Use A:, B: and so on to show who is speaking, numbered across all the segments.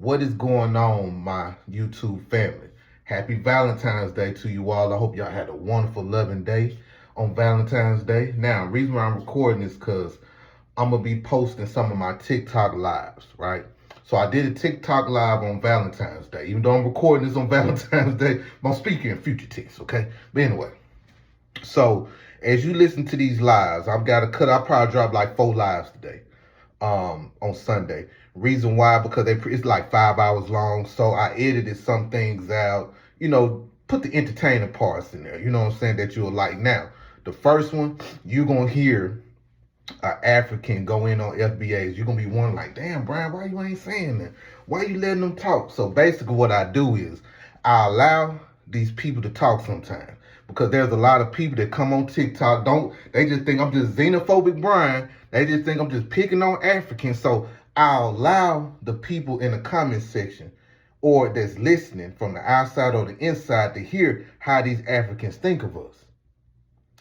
A: What is going on, my YouTube family? Happy Valentine's Day to you all. I hope y'all had a wonderful, loving day on Valentine's Day. Now, the reason why I'm recording is because I'm going to be posting some of my TikTok lives, right? So I did a TikTok live on Valentine's Day. Even though I'm recording this on Valentine's Day, I'm speaking in future tense, okay? But anyway, so as you listen to these lives, I've got to cut. I'll probably drop like 4 lives today on Sunday. Reason why, because it's like 5 hours long, so I edited some things out, put the entertaining parts in there, you know what I'm saying, that you'll like. Now, the first one, you're going to hear an African go in on FBAs. You're going to be wondering like, damn, Brian, why you ain't saying that? Why you letting them talk? So basically what I do is I allow these people to talk sometimes. Because there's a lot of people that come on TikTok, they just think I'm just xenophobic Brian. They just think I'm just picking on Africans. So I'll allow the people in the comment section or that's listening from the outside or the inside to hear how these Africans think of us.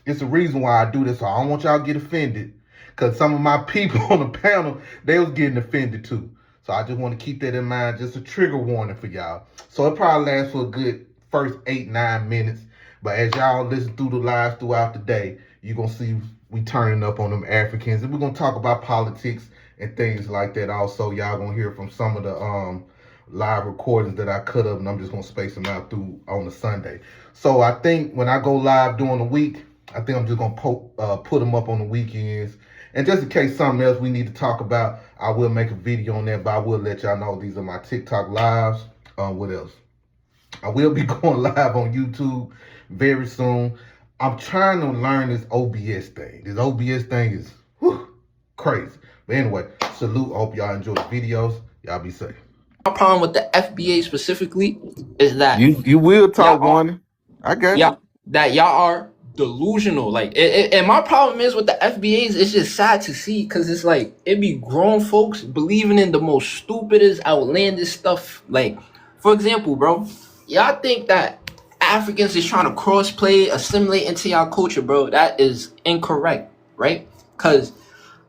A: It's a reason why I do this. So I don't want y'all to get offended, because some of my people on the panel, they was getting offended too. So I just want to keep that in mind. Just a trigger warning for y'all. So it probably lasts for a good first 8-9 minutes. But as y'all listen through the lives throughout the day, you're going to see we turning up on them Africans. And we're going to talk about politics and things like that. Also, y'all going to hear from some of the live recordings that I cut up, and I'm just going to space them out through on the Sunday. So I think when I go live during the week, I think I'm just going to put them up on the weekends. And just in case something else we need to talk about, I will make a video on that, but I will let y'all know these are my TikTok lives. What else? I will be going live on YouTube very soon. I'm trying to learn this OBS thing. This OBS thing is crazy. But anyway, salute. I hope y'all enjoy the videos. Y'all be safe.
B: My problem with the FBA specifically is that
A: you will talk, Warner. I got you.
B: That y'all are delusional. Like, and my problem is with the FBAs, it's just sad to see, because it's like it be grown folks believing in the most stupidest, outlandish stuff. Like, for example, bro, y'all think that Africans is trying to cross-play, assimilate into y'all culture, bro. That is incorrect, right? Because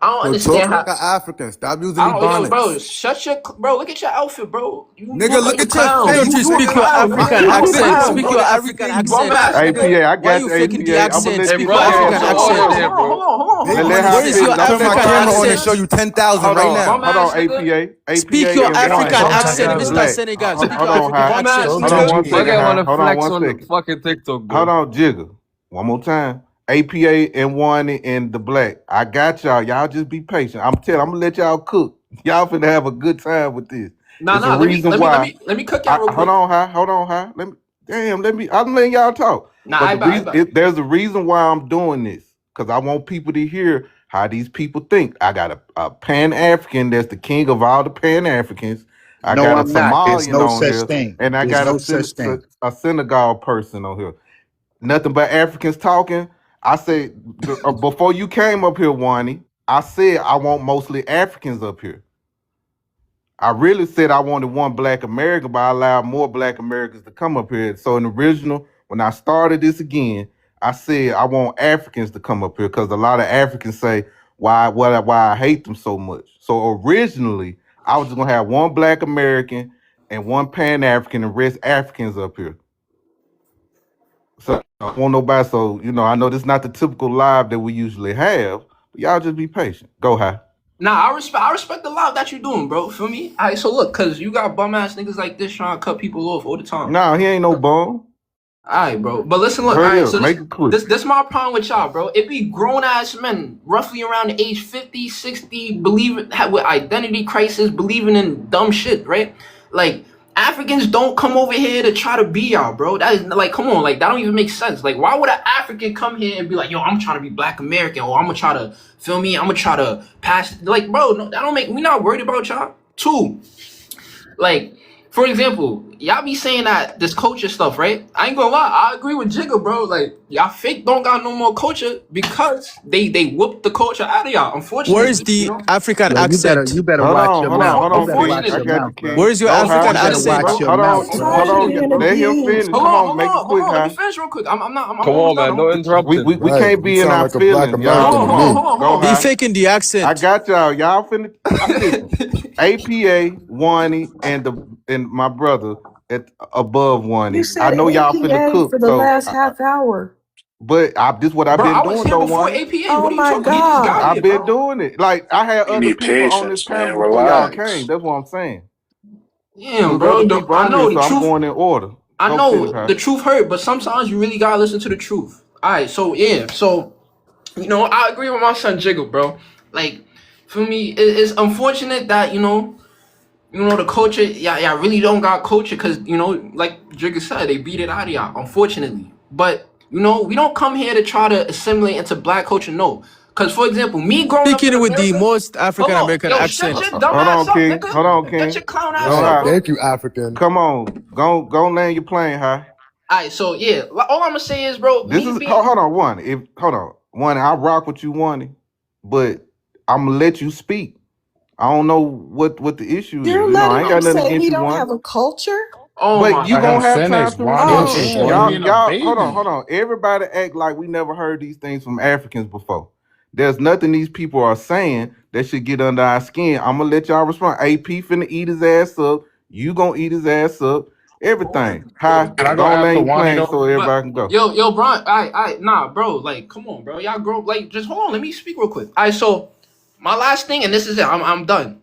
B: I don't understand how
C: Africans stop using Ebonics.
B: Bro, shut your look at your outfit, bro.
C: Nigga, look at your face.
D: You speak your African accent. Speak your African accent.
A: APA, I got
D: you
A: you.
D: faking the accent?
A: Hey,
D: Speak your African accent.
B: Hold on.
D: Where is your African
C: accent?
D: accent?
C: Show you 10,000 right now.
A: Hold on, APA.
D: Speak your African accent, Mr. Senegal. Speak your African accent.
A: Hold on one second.
E: Hold on 1 second. Fucking TikTok, bro.
A: Hold on, Jigger. One more time. APA and one and the black. I got y'all. Y'all just be patient. I'm gonna let y'all cook. Y'all finna have a good time with this.
B: Let me cook y'all real quick.
A: Hold on, hi. I'm letting y'all talk. There's a reason why I'm doing this. Because I want people to hear how these people think. I got a Pan-African that's the king of all the Pan-Africans. I got a Somalian on here. And I got a Senegal person on here. Nothing but Africans talking. I said, before you came up here, Wani, I said I want mostly Africans up here. I really said I wanted one Black American, but I allowed more Black Americans to come up here. So in the original, when I started this again, I said I want Africans to come up here, because a lot of Africans say why I hate them so much. So originally, I was just gonna have one Black American and one Pan-African and rest Africans up here. So I don't want nobody. So I know this is not the typical live that we usually have, but y'all just be patient. Go high.
B: Nah, I respect the live that you're doing, bro. For me, all right. So look, cause you got bum ass niggas like this trying to cut people off all the time.
A: Nah, he ain't no bum.
B: Alright, bro. But listen, look, alright, so this my problem with y'all, bro. It be grown ass men, roughly around the age 50, 60, with identity crisis, believing in dumb shit, right? Like, Africans don't come over here to try to be y'all, bro. That is like, come on, like that don't even make sense. Like, why would an African come here and be like, yo, I'm trying to be Black American, or I'm gonna try to feel me, I'm gonna try to pass, like, bro, no, that don't make, we not worried about y'all. Two, like, for example, y'all be saying that this culture stuff, right? I ain't gonna lie, I agree with Jigga, bro. Like, y'all fake don't got no more culture because they whooped the culture out of y'all. Unfortunately,
D: where is the African accent?
F: You better watch your mouth.
D: Where is your African accent?
A: Hold on. Let him finish. Come on, make it quick, huh?
B: Let me finish real quick. I'm
E: Come on, man. Don't interrupt.
A: We can't be in our feelings, y'all.
D: He faking the accent.
A: I got y'all. Y'all finna. APA, Wani, and my brother at above Wani.
F: You said
A: I know y'all finna
F: APA
A: cook,
F: for the last half hour.
A: but this what I've
B: Bro,
A: been
B: I was
A: doing
B: here
A: though,
B: before
A: Wani.
B: APA.
F: Oh
B: What are you
F: my
B: talking? He just got
F: God.
B: here,
A: I've been
B: bro.
A: doing it. Like I had
G: You
A: other
G: need
A: people on this
G: patience,
A: panel
G: man.
A: before y'all
G: Relax.
A: came. That's what I'm saying. It
B: Damn,
A: was
B: bro.
A: other people
B: I
A: on here,
B: know the
A: so I'm
B: truth.
A: going in order.
B: I
A: Go
B: know
A: finish, huh?
B: the truth hurt, but sometimes you really gotta listen to the truth. All right, so yeah, so I agree with my son Jiggle, bro. Like, for me, it's unfortunate that the culture, yeah, really don't got culture, cause like Jiggle said, they beat it out of y'all, unfortunately. But we don't come here to try to assimilate into black culture, no. Cause for example, me growing up in
D: Speaking with the
B: America,
D: most
B: hold
D: African
B: on,
D: American
B: yo, shut
D: accent.
B: your
A: Hold
B: dumb
A: on,
B: ass up,
A: King. Hold on,
B: nigga. Shut
A: King.
B: your clown ass
A: Go
B: up,
C: Yeah,
A: high.
B: bro.
C: thank you, African.
A: Come on. Go land your plane high.
B: Alright, so yeah, all I'm gonna say is, bro,
A: This
B: me
A: is
B: being
A: hold on, one. I rock with you, one, but I'm gonna let you speak. I don't know what the issue is.
F: You're
A: I
F: letting
A: ain't
F: him
A: got nothing
F: say
A: against
F: he
A: you,
F: don't
A: one.
F: have a culture?
B: oh
A: But
B: my
A: you
H: Let him
A: gonna have time
H: finish.
A: to
H: Wani
A: respond.
H: is
F: shit.
A: Y'all,
H: being a
A: hold on,
H: baby.
A: Everybody act like we never heard these things from Africans before. There's nothing these people are saying that should get under our skin. I'm gonna let y'all respond. AP finna eat his ass up. You gonna eat his ass up. Everything. Hi,
H: Can I go
A: go
H: after
A: land your
H: Wani
A: plane
H: though?
A: so
B: But
A: everybody can go.
B: yo, Brian, nah, bro, like, come on, bro, y'all grow, like, just hold on, let me speak real quick. All right, so my last thing, and this is it, I'm done.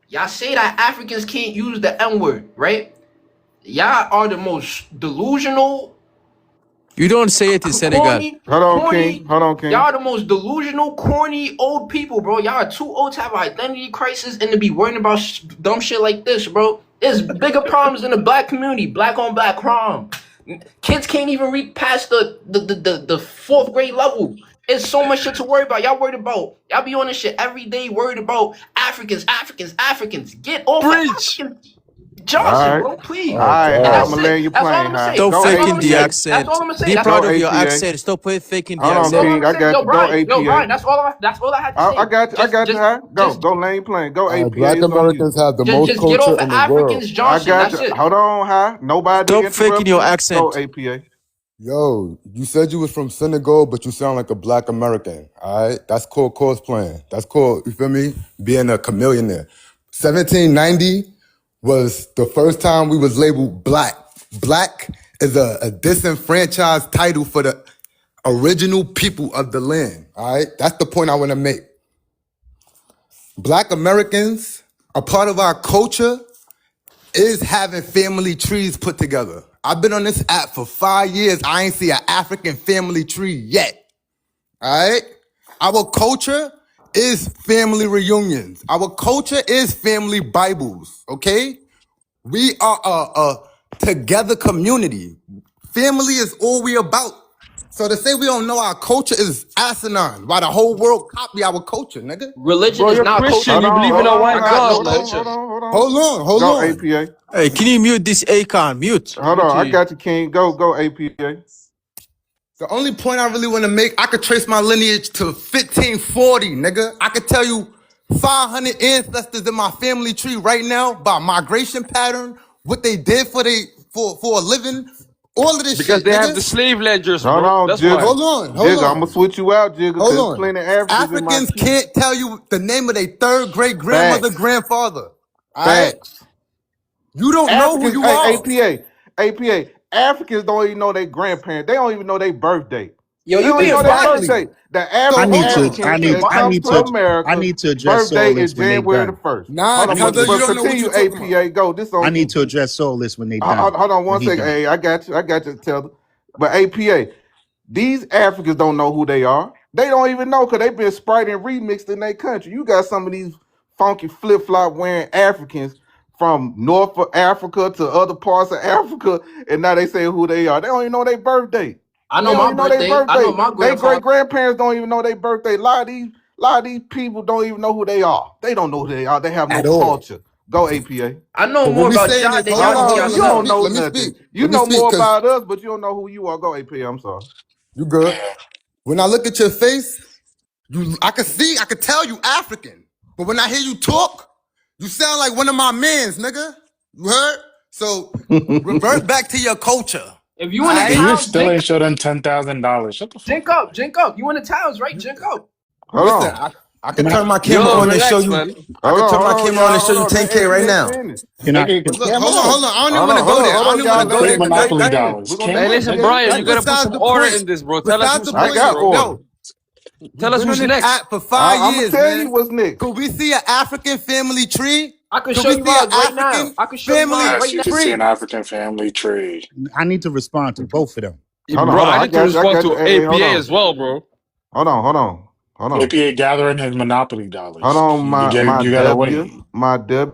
B: Y'all say that Africans can't use the N word, right? Y'all are the most delusional,
D: You don't say it in Senegal.
B: corny,
A: Hold on, King.
B: corny.
A: Hold on, King.
B: Y'all the most delusional, corny old people, bro. Y'all are too old to have an identity crisis and to be worrying about dumb shit like this, bro. There's bigger problems in the black community, black on black crime. Kids can't even read past the fourth grade level. It's so much shit to worry about. Y'all be on this shit every day, worried about Africans, Africans, Africans. Get off of
E: Preach.
B: African
A: All
B: Johnson,
A: right.
B: bro, please.
A: All
H: Oh
A: right,
B: And
A: hi. I'm
H: God.
B: that's
A: gonna
B: it.
A: land your
B: That's all I'm
A: plane
B: gonna
A: high.
B: say.
D: Stop
A: Go
B: That's all I'm
D: faking
B: gonna
D: the
A: APA.
B: say. That's all
D: accent.
B: I'm gonna say.
D: Be
B: That's
A: Go
D: proud
B: all.
D: of your
A: APA.
D: accent. Stop faking the
A: Hold
B: That's
A: on,
B: all
D: accent.
B: I'm
A: King.
B: gonna
A: I
B: say.
A: got
B: Yo,
A: you. Go
B: Brian. Yo,
A: APA.
B: Brian. That's all I had to
A: I
B: say.
A: got you. I got you,
B: Just,
A: huh? Go.
B: just,
A: Go lane plane. Go APA.
C: Black
A: It's on you.
C: Americans have the
B: just,
C: most
B: just get
C: culture
B: off of
C: in the world.
B: Africans
A: I
B: Johnson.
A: got
B: That's
A: you.
B: it.
A: Hold on, huh? Nobody
D: Stop faking
A: interrupt
D: your
A: you. Go
D: accent.
A: APA.
C: Yo, you said you was from Senegal, but you sound like a black American. All right, that's called cosplaying. That's called, you feel me, being a chameleon. 1790 was the first time we was labeled black. Black is a disenfranchised title for the original people of the land. All right, that's the point I want to make. Black Americans, a part of our culture is having family trees put together. I've been on this app for 5 years. I ain't see an African family tree yet. All right? Our culture is family reunions. Our culture is family Bibles, okay? We are a together community. Family is all we about. So to say we don't know our culture is asinine. Why the whole world copy our culture, nigga?
B: Religion
E: Bro,
B: is
E: you're
B: not
E: Christian.
A: Hold
B: culture.
E: You
A: on,
E: believe
A: hold
E: in a
A: on,
B: I
E: one
A: huh?
B: got no
E: God,
A: Hold
E: man.
A: on,
B: culture.
C: Hold
A: Go
C: on.
A: APA.
D: Hey, can you mute this Akon? Mute.
A: Hold on, I got you, King. Go APA.
C: The only point I really want to make, I could trace my lineage to 1540, nigga. I could tell you 500 ancestors in my family tree right now by migration pattern, what they did for a living, all of this
E: Because
C: shit,
E: they have the
C: nigga.
E: slave ledgers,
A: Hold
E: bro.
A: on,
E: That's why.
A: Jigga.
C: Hold
A: Jigga, I'm gonna
C: on,
A: switch you out, Jigga,
C: hold
A: because
C: on.
A: plenty of Africans in my
C: Africans
A: tree.
C: can't tell you the name of their third great grandmother,
A: Facts.
C: grandfather. All right?
A: Facts.
C: You don't know who
A: Africans,
C: you
A: hey,
C: are.
A: APA. Africans don't even know their grandparents. They don't even know their birthday.
B: Yo,
A: They
B: you
A: don't even
B: being
A: know their
B: biased.
C: Exactly.
A: birthday. The
C: So
A: average
C: hold on.
B: You
A: African
B: being
A: that come to
B: biased.
I: I
A: America
I: need to address
A: birthday
I: all
A: is
I: this when they
A: January the
I: done.
A: 1st.
C: Nah,
A: Hold
I: I
A: on,
I: need
C: cuz
I: to
C: you
A: but
C: don't know what
A: continue,
C: you're talking about.
A: APA. Go. This
I: I
A: on
I: need
A: you.
I: to address all this when they done.
A: Hold on
I: When
A: one
I: he
A: second.
I: done.
A: Hey, I got you. I got you, Tether. But APA, these Africans don't know who they are. They don't even know because they've been sprite and remixed in their country. You got some of these funky flip flop wearing Africans from North of Africa to other parts of Africa, and now they say who they are. They don't even know their birthday.
B: I
A: They
B: know
A: don't
B: my
A: even know their
B: birthday. I know
A: birthday.
B: my
A: They great
B: grandfather.
A: grandparents don't even know their birthday. A lot of these people don't even know who they are. They don't know who they are. They have no
C: At all.
A: culture. Go APA.
B: I know
C: So what
B: more
C: we
B: about
C: saying
B: y'all
C: is,
B: than
C: hold
A: Hold
B: y'all
C: on,
B: know
C: hold
A: on.
C: on,
A: You
C: let me
A: don't
B: yourself.
C: speak,
A: know
C: let me
A: nothing.
C: speak,
A: You
C: let me
A: know
C: speak,
A: more
C: cause
A: about us, but you don't know who you are. Go APA. I'm sorry.
C: you good. When I look at your face, I can tell you African. But when I hear you talk, you sound like one of my mans, nigga. You heard? So revert back to your culture.
B: If you in the
C: Alright?
H: And you
B: towns,
H: still ain't showed them $10,000. Shut the fuck
B: drink
H: up.
B: up, drink up. You in the towns, right? Drink up.
A: Hold
C: Listen,
A: on.
C: I can turn my camera on and show
E: relax,
C: you.
E: man.
C: I can turn my camera on and show you 10K right now.
G: Look,
C: hold on. I don't even want to go there. I don't even want to go there.
G: Monopoly dollars.
E: Hey, listen, Brian, you gotta put some order in this, bro. Tell us who's next, bro. Tell us who's next.
C: For 5 years,
A: I'm tell
C: man.
A: you what's next.
C: Could we see an African family tree?
B: I can show you mine right now. I can show you mine
G: Yes,
B: right
G: you
B: now.
G: can see an African family tree.
H: I need to respond to both of them.
E: Bro, I need to respond to APA as well, bro.
A: Hold on.
G: APA gathering his Monopoly dollars.
A: Hold on,
G: You gotta wait.
A: my W.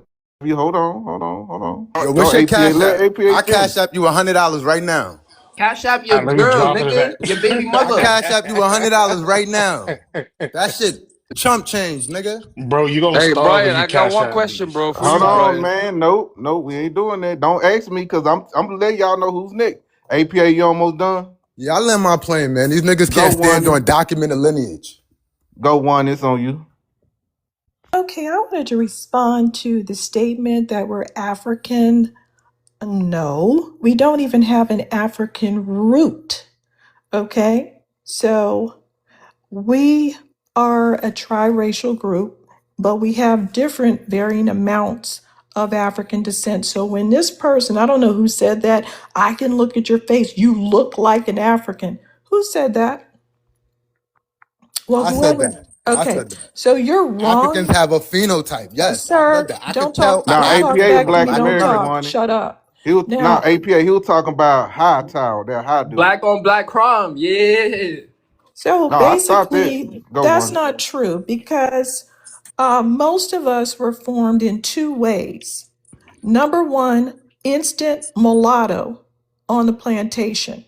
A: Hold on.
C: Yo, what's your cash app?
A: APA
C: I cash app you $100 right now.
B: Cash app your
G: Let me
B: girl,
G: drop it
B: nigga.
G: at-
B: Your baby
C: I
B: mother.
C: cash app you $100 right now. That shit chump change, nigga.
G: Bro, you gonna
E: Hey,
G: starve
E: Brian,
G: if you
E: I got
G: cash
E: one
G: out
E: question,
G: these.
E: bro. For
A: Hold
E: you,
A: on,
E: Brian.
A: man. No, we ain't doing that. Don't ask me, cause I'm letting y'all know who's next. APA, you almost done?
C: Yeah, I land my plane, man. These niggas can't stand on documented lineage.
A: Go one, it's on you.
F: Okay, I wanted to respond to the statement that we're African. No, we don't even have an African root. Okay, so we are a triracial group, but we have different varying amounts of African descent. So when this person, I don't know who said that, I can look at your face, you look like an African. Who said that? Well,
C: I said
F: whoever.
C: that.
F: Okay, so you're
C: Africans
F: wrong,
C: have a phenotype. Yes, I
F: sir.
C: said that. I
F: Don't
C: could tell.
F: talk.
A: Now
F: Don't talk
A: APA
F: back to
A: Black
F: me. Don't
A: American
F: talk.
A: wanted.
F: Shut up.
A: He was
F: Now,
A: APA. He was talking about high tower. That high dude.
B: Black on black crime. Yeah.
F: so
A: No, I thought that.
F: basically,
A: Go
F: that's
A: one.
F: not true because most of us were formed in two ways. Number one, instant mulatto on the plantation.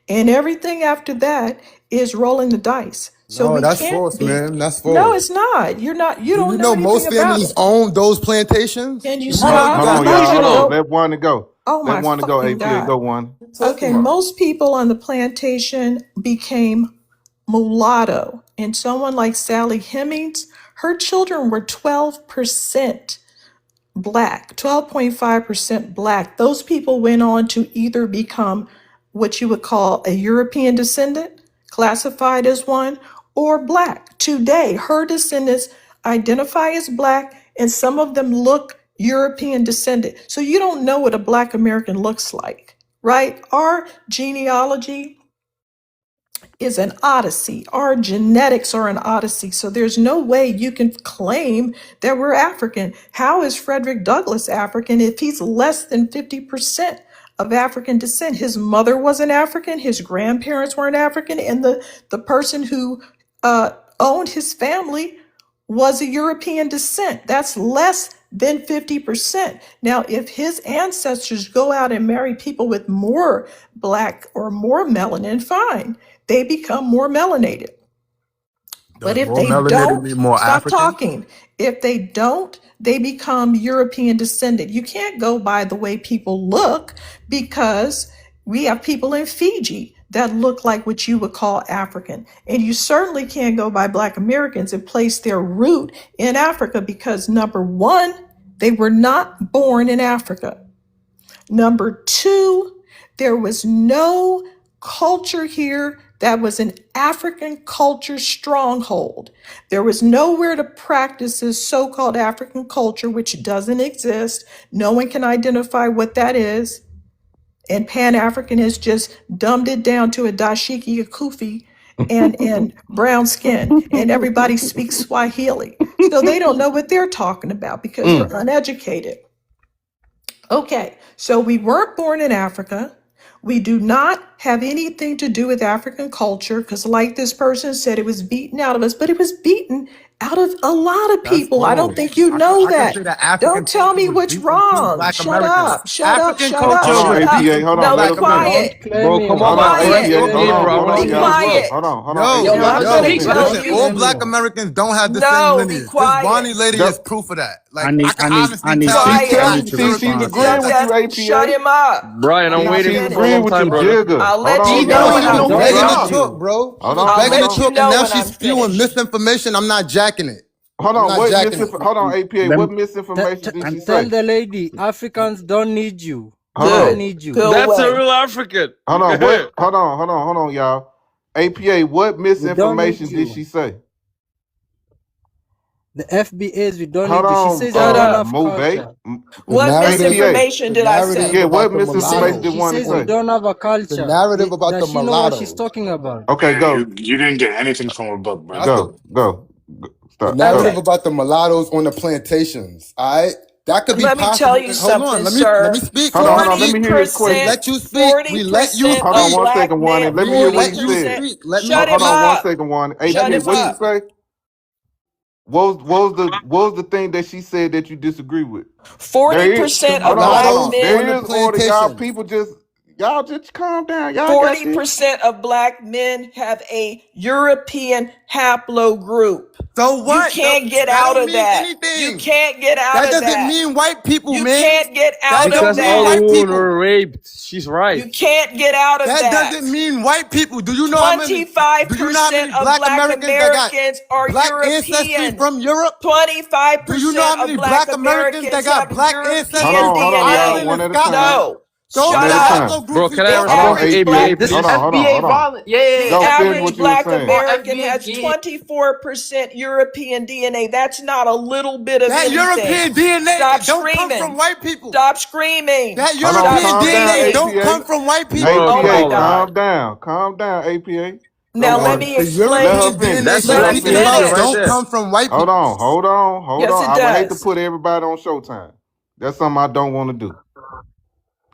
F: And everything after that is rolling the dice. So
C: No,
F: we
C: that's
F: can't
C: false,
F: be.
C: man. That's
F: No,
C: false.
F: it's not. You're not. You
C: Do
F: don't
C: you
F: know
C: know
F: anything
C: most
F: about
C: families
F: it.
C: own those plantations?
F: Can you
C: Did you know
F: stop?
A: Hold
C: that?
A: on,
B: That's
A: y'all. Hold on.
B: delusional.
A: Let one to go.
F: Oh
A: Let
F: my
A: one to go.
F: fucking
A: APA,
F: God.
A: go one.
F: Okay, most people on the plantation became mulatto. And someone like Sally Hemings, her children were 12% black, 12.5% black. Those people went on to either become what you would call a European descendant, classified as one, or black. Today, her descendants identify as black, and some of them look European descendant. So you don't know what a black American looks like, right? Our genealogy is an odyssey. Our genetics are an odyssey. So there's no way you can claim that we're African. How is Frederick Douglass African if he's less than 50% of African descent? His mother wasn't African, his grandparents weren't African, and the person who owned his family was a European descent. That's less than 50%. Now, if his ancestors go out and marry people with more black or more melanin, fine, they become more melanated. But
C: Does
F: if
C: more
F: they
C: melanated mean
F: don't,
C: more
F: stop
C: African?
F: talking. If they don't, they become European descendant. You can't go by the way people look because we have people in Fiji that look like what you would call African. And you certainly can't go by Black Americans and place their root in Africa because number one, they were not born in Africa. Number two, there was no culture here that was an African culture stronghold. There was nowhere to practice this so-called African culture, which doesn't exist. No one can identify what that is. And Pan-African has just dumbed it down to a dashiki, a kufi, and brown skin. And everybody speaks Swahili. So they don't know what they're talking about because they're uneducated. Okay, so we weren't born in Africa. We do not have anything to do with African culture because, like this person said, it was beaten out of us, but it was beaten out of a lot of
C: That's
F: people. I don't
C: false.
F: think you know
C: I can
F: that.
C: say that African
F: Don't tell
C: culture
F: me
C: was
F: what's
C: beaten through
F: wrong.
C: Black
F: Shut
C: Americans.
F: up, shut up,
H: African
F: shut up,
H: culture
A: Hold on,
F: shut
A: APA.
F: up.
A: Hold on.
F: No,
A: Let
F: be
A: him finish.
F: quiet.
E: Bro, come
F: Be
E: on, man.
F: quiet.
E: Let
A: APA.
E: me
A: Hold on,
E: bro. I
A: hold
E: want to
A: on,
F: Be
E: hear you as
A: y'all.
E: well.
F: quiet.
A: Hold on,
F: Yo,
A: APA.
F: I'm
A: Let him
F: gonna
E: speak,
A: finish.
E: bro.
F: tell
C: Listen, all
F: you.
C: Black Americans don't have the same
F: No, be
C: lineage. This
F: quiet.
C: Bonnie lady
A: Go.
C: is proof of that. Like
H: I need,
C: I can
H: I need, I
C: honestly
H: need
C: tell
H: to,
A: She's
C: she's
H: I
F: Quiet.
C: black.
A: telling.
H: need
C: The
H: to
A: She's
C: European
H: respond to
F: Yeah,
A: agreeing
H: that.
A: with
C: descent.
A: you,
F: yeah. Shut
A: APA.
F: him up.
E: Brian, I'm
F: Let me
E: waiting
A: She's
E: for the
A: agreeing
E: whole
F: finish.
A: with
E: time,
A: you,
E: brother.
A: Jigga.
F: I'll
A: Hold
F: let
C: She
F: you
A: on,
F: know
C: was
F: when
A: y'all.
C: she
F: I'm
C: was
A: Don't
C: begging to
A: stop.
F: finished.
C: talk, bro. She
A: Hold
C: was
A: on,
F: I'll
A: hold
C: begging to
F: let
A: on.
F: you
C: talk, and
F: know
C: now
F: when
C: she's
F: I'm
C: spewing
F: finished.
C: misinformation. I'm not jacking it.
A: Hold
C: I'm
A: on.
C: not
A: What
C: jacking it.
A: Hold on, APA.
H: Let
A: What
H: me,
A: misinformation did she
D: And tell
A: say?
D: the lady, Africans don't need you.
A: Hold
D: We don't
A: on.
F: Good.
D: need you.
F: Go
E: That's a
F: away.
E: real African.
A: Hold on. What? Hold on, y'all. APA. What
D: We don't need
A: misinformation did
D: you.
A: she say?
D: The FBAs, we don't
A: Hold
D: need this. She
A: on,
D: says we
F: Shut
D: don't
F: up.
D: have
A: Move.
D: culture.
C: The
F: What
C: narrative,
A: APA.
F: misinformation
C: the
F: did I
C: narrative
F: say?
A: Yeah, what
C: about the
A: misinformation
C: mulattoes.
A: did
D: She
A: one
D: says we
A: say?
D: don't have a
C: The
D: culture.
C: narrative about the
D: Does she know what she's
C: mulattoes.
D: talking about?
A: Okay,
G: Yeah,
A: go,
G: you didn't get anything from a book,
C: That's
G: brother.
C: the
A: go.
C: the
A: Stop,
C: narrative
A: go.
F: Okay.
C: about the mulattoes on the plantations. All right, that could be
F: Let me tell
C: possible.
F: you
C: Hold on,
F: something,
C: let me
F: sir.
C: speak.
A: Hold on. Let
F: 40%,
A: me hear his
C: We
A: question.
C: let you speak. We let you
F: 40%
A: Hold on
F: of
C: speak.
A: one
F: black
A: second, one.
F: men,
A: Let me
C: We
A: hear what he
C: let you
F: 40%.
A: said.
C: speak. Let me
F: Shut him
A: Hold on
C: speak.
A: one
F: up.
A: second, one.
C: Let
F: Shut
C: me
A: APA,
F: him
A: what
C: speak.
A: you
F: up.
A: say? What was the thing that she said that you disagree with? There is.
C: The
F: 40%
A: Hold
F: of
A: on, hold
F: black
C: mulattoes
A: on.
C: on
F: men,
C: the
A: There is order.
C: plantations.
A: Y'all just calm down. Y'all got this.
F: 40% of black men have a European haplogroup.
C: So
F: You
C: what?
F: can't get
C: That
F: out
C: don't
F: of
C: mean
F: that. You
C: anything.
F: can't get out
C: That
F: of
C: doesn't
F: that.
C: mean white people,
F: You
C: man.
F: can't get
C: That
F: out of
C: don't
E: Because
C: mean
E: all the
F: that.
C: white
E: women
C: people.
E: were raped. She's right.
F: You can't get out of
C: That
F: that.
C: doesn't mean white people. Do you know how many
F: 25% of
C: black
F: black
C: Americans that got
F: Americans are
C: black ancestry
F: European.
C: from Europe?
F: 25%
C: Do you know how
F: of
C: many
F: black
C: black Americans that
F: Americans
C: got
F: have
C: black ancestry
F: European
C: from
A: y'all.
F: DNA.
C: Ireland
A: One
C: and
A: at a
C: Scotland?
A: time.
F: No,
C: Those
A: One
C: are
F: shut
A: at
C: the
A: a
F: up.
A: time.
E: Bro,
C: haplogroups we
E: can I
F: The
C: talking
A: Hold on,
E: respond to
C: about.
F: average
E: ABA,
F: black
B: This is
A: Hold
E: please?
A: on, hold on,
B: FBA
A: hold on.
B: violent. Yeah.
F: the
A: Go finish
F: average
A: what you were
F: black
A: saying.
B: Or
F: American
B: FBA
F: has
B: game.
F: 24% European DNA. That's not a little bit of
C: That
F: anything.
C: European DNA
F: Stop
C: don't come from
F: screaming.
C: white people.
F: Stop screaming.
C: That
A: Hold on,
F: Stop
C: European
A: calm down,
C: DNA
F: screaming.
C: don't come
A: APA.
C: from white people.
E: Bro,
F: Oh
E: come
F: my
A: APA,
E: on.
F: God.
A: calm down, APA. Go
F: Now let
A: one.
F: me
C: The
A: Let her
F: explain.
C: European
A: finish.
C: DNA
E: That's
A: Let
C: you're
A: her
C: speaking
A: finish.
E: manipulation
C: about
E: right
F: Finish.
C: don't
E: there.
C: come from white
A: Hold
C: people.
A: on, hold on, hold
F: Yes,
A: on.
F: it
A: I would hate to
F: does.
A: put everybody on Showtime. That's something I don't want to do.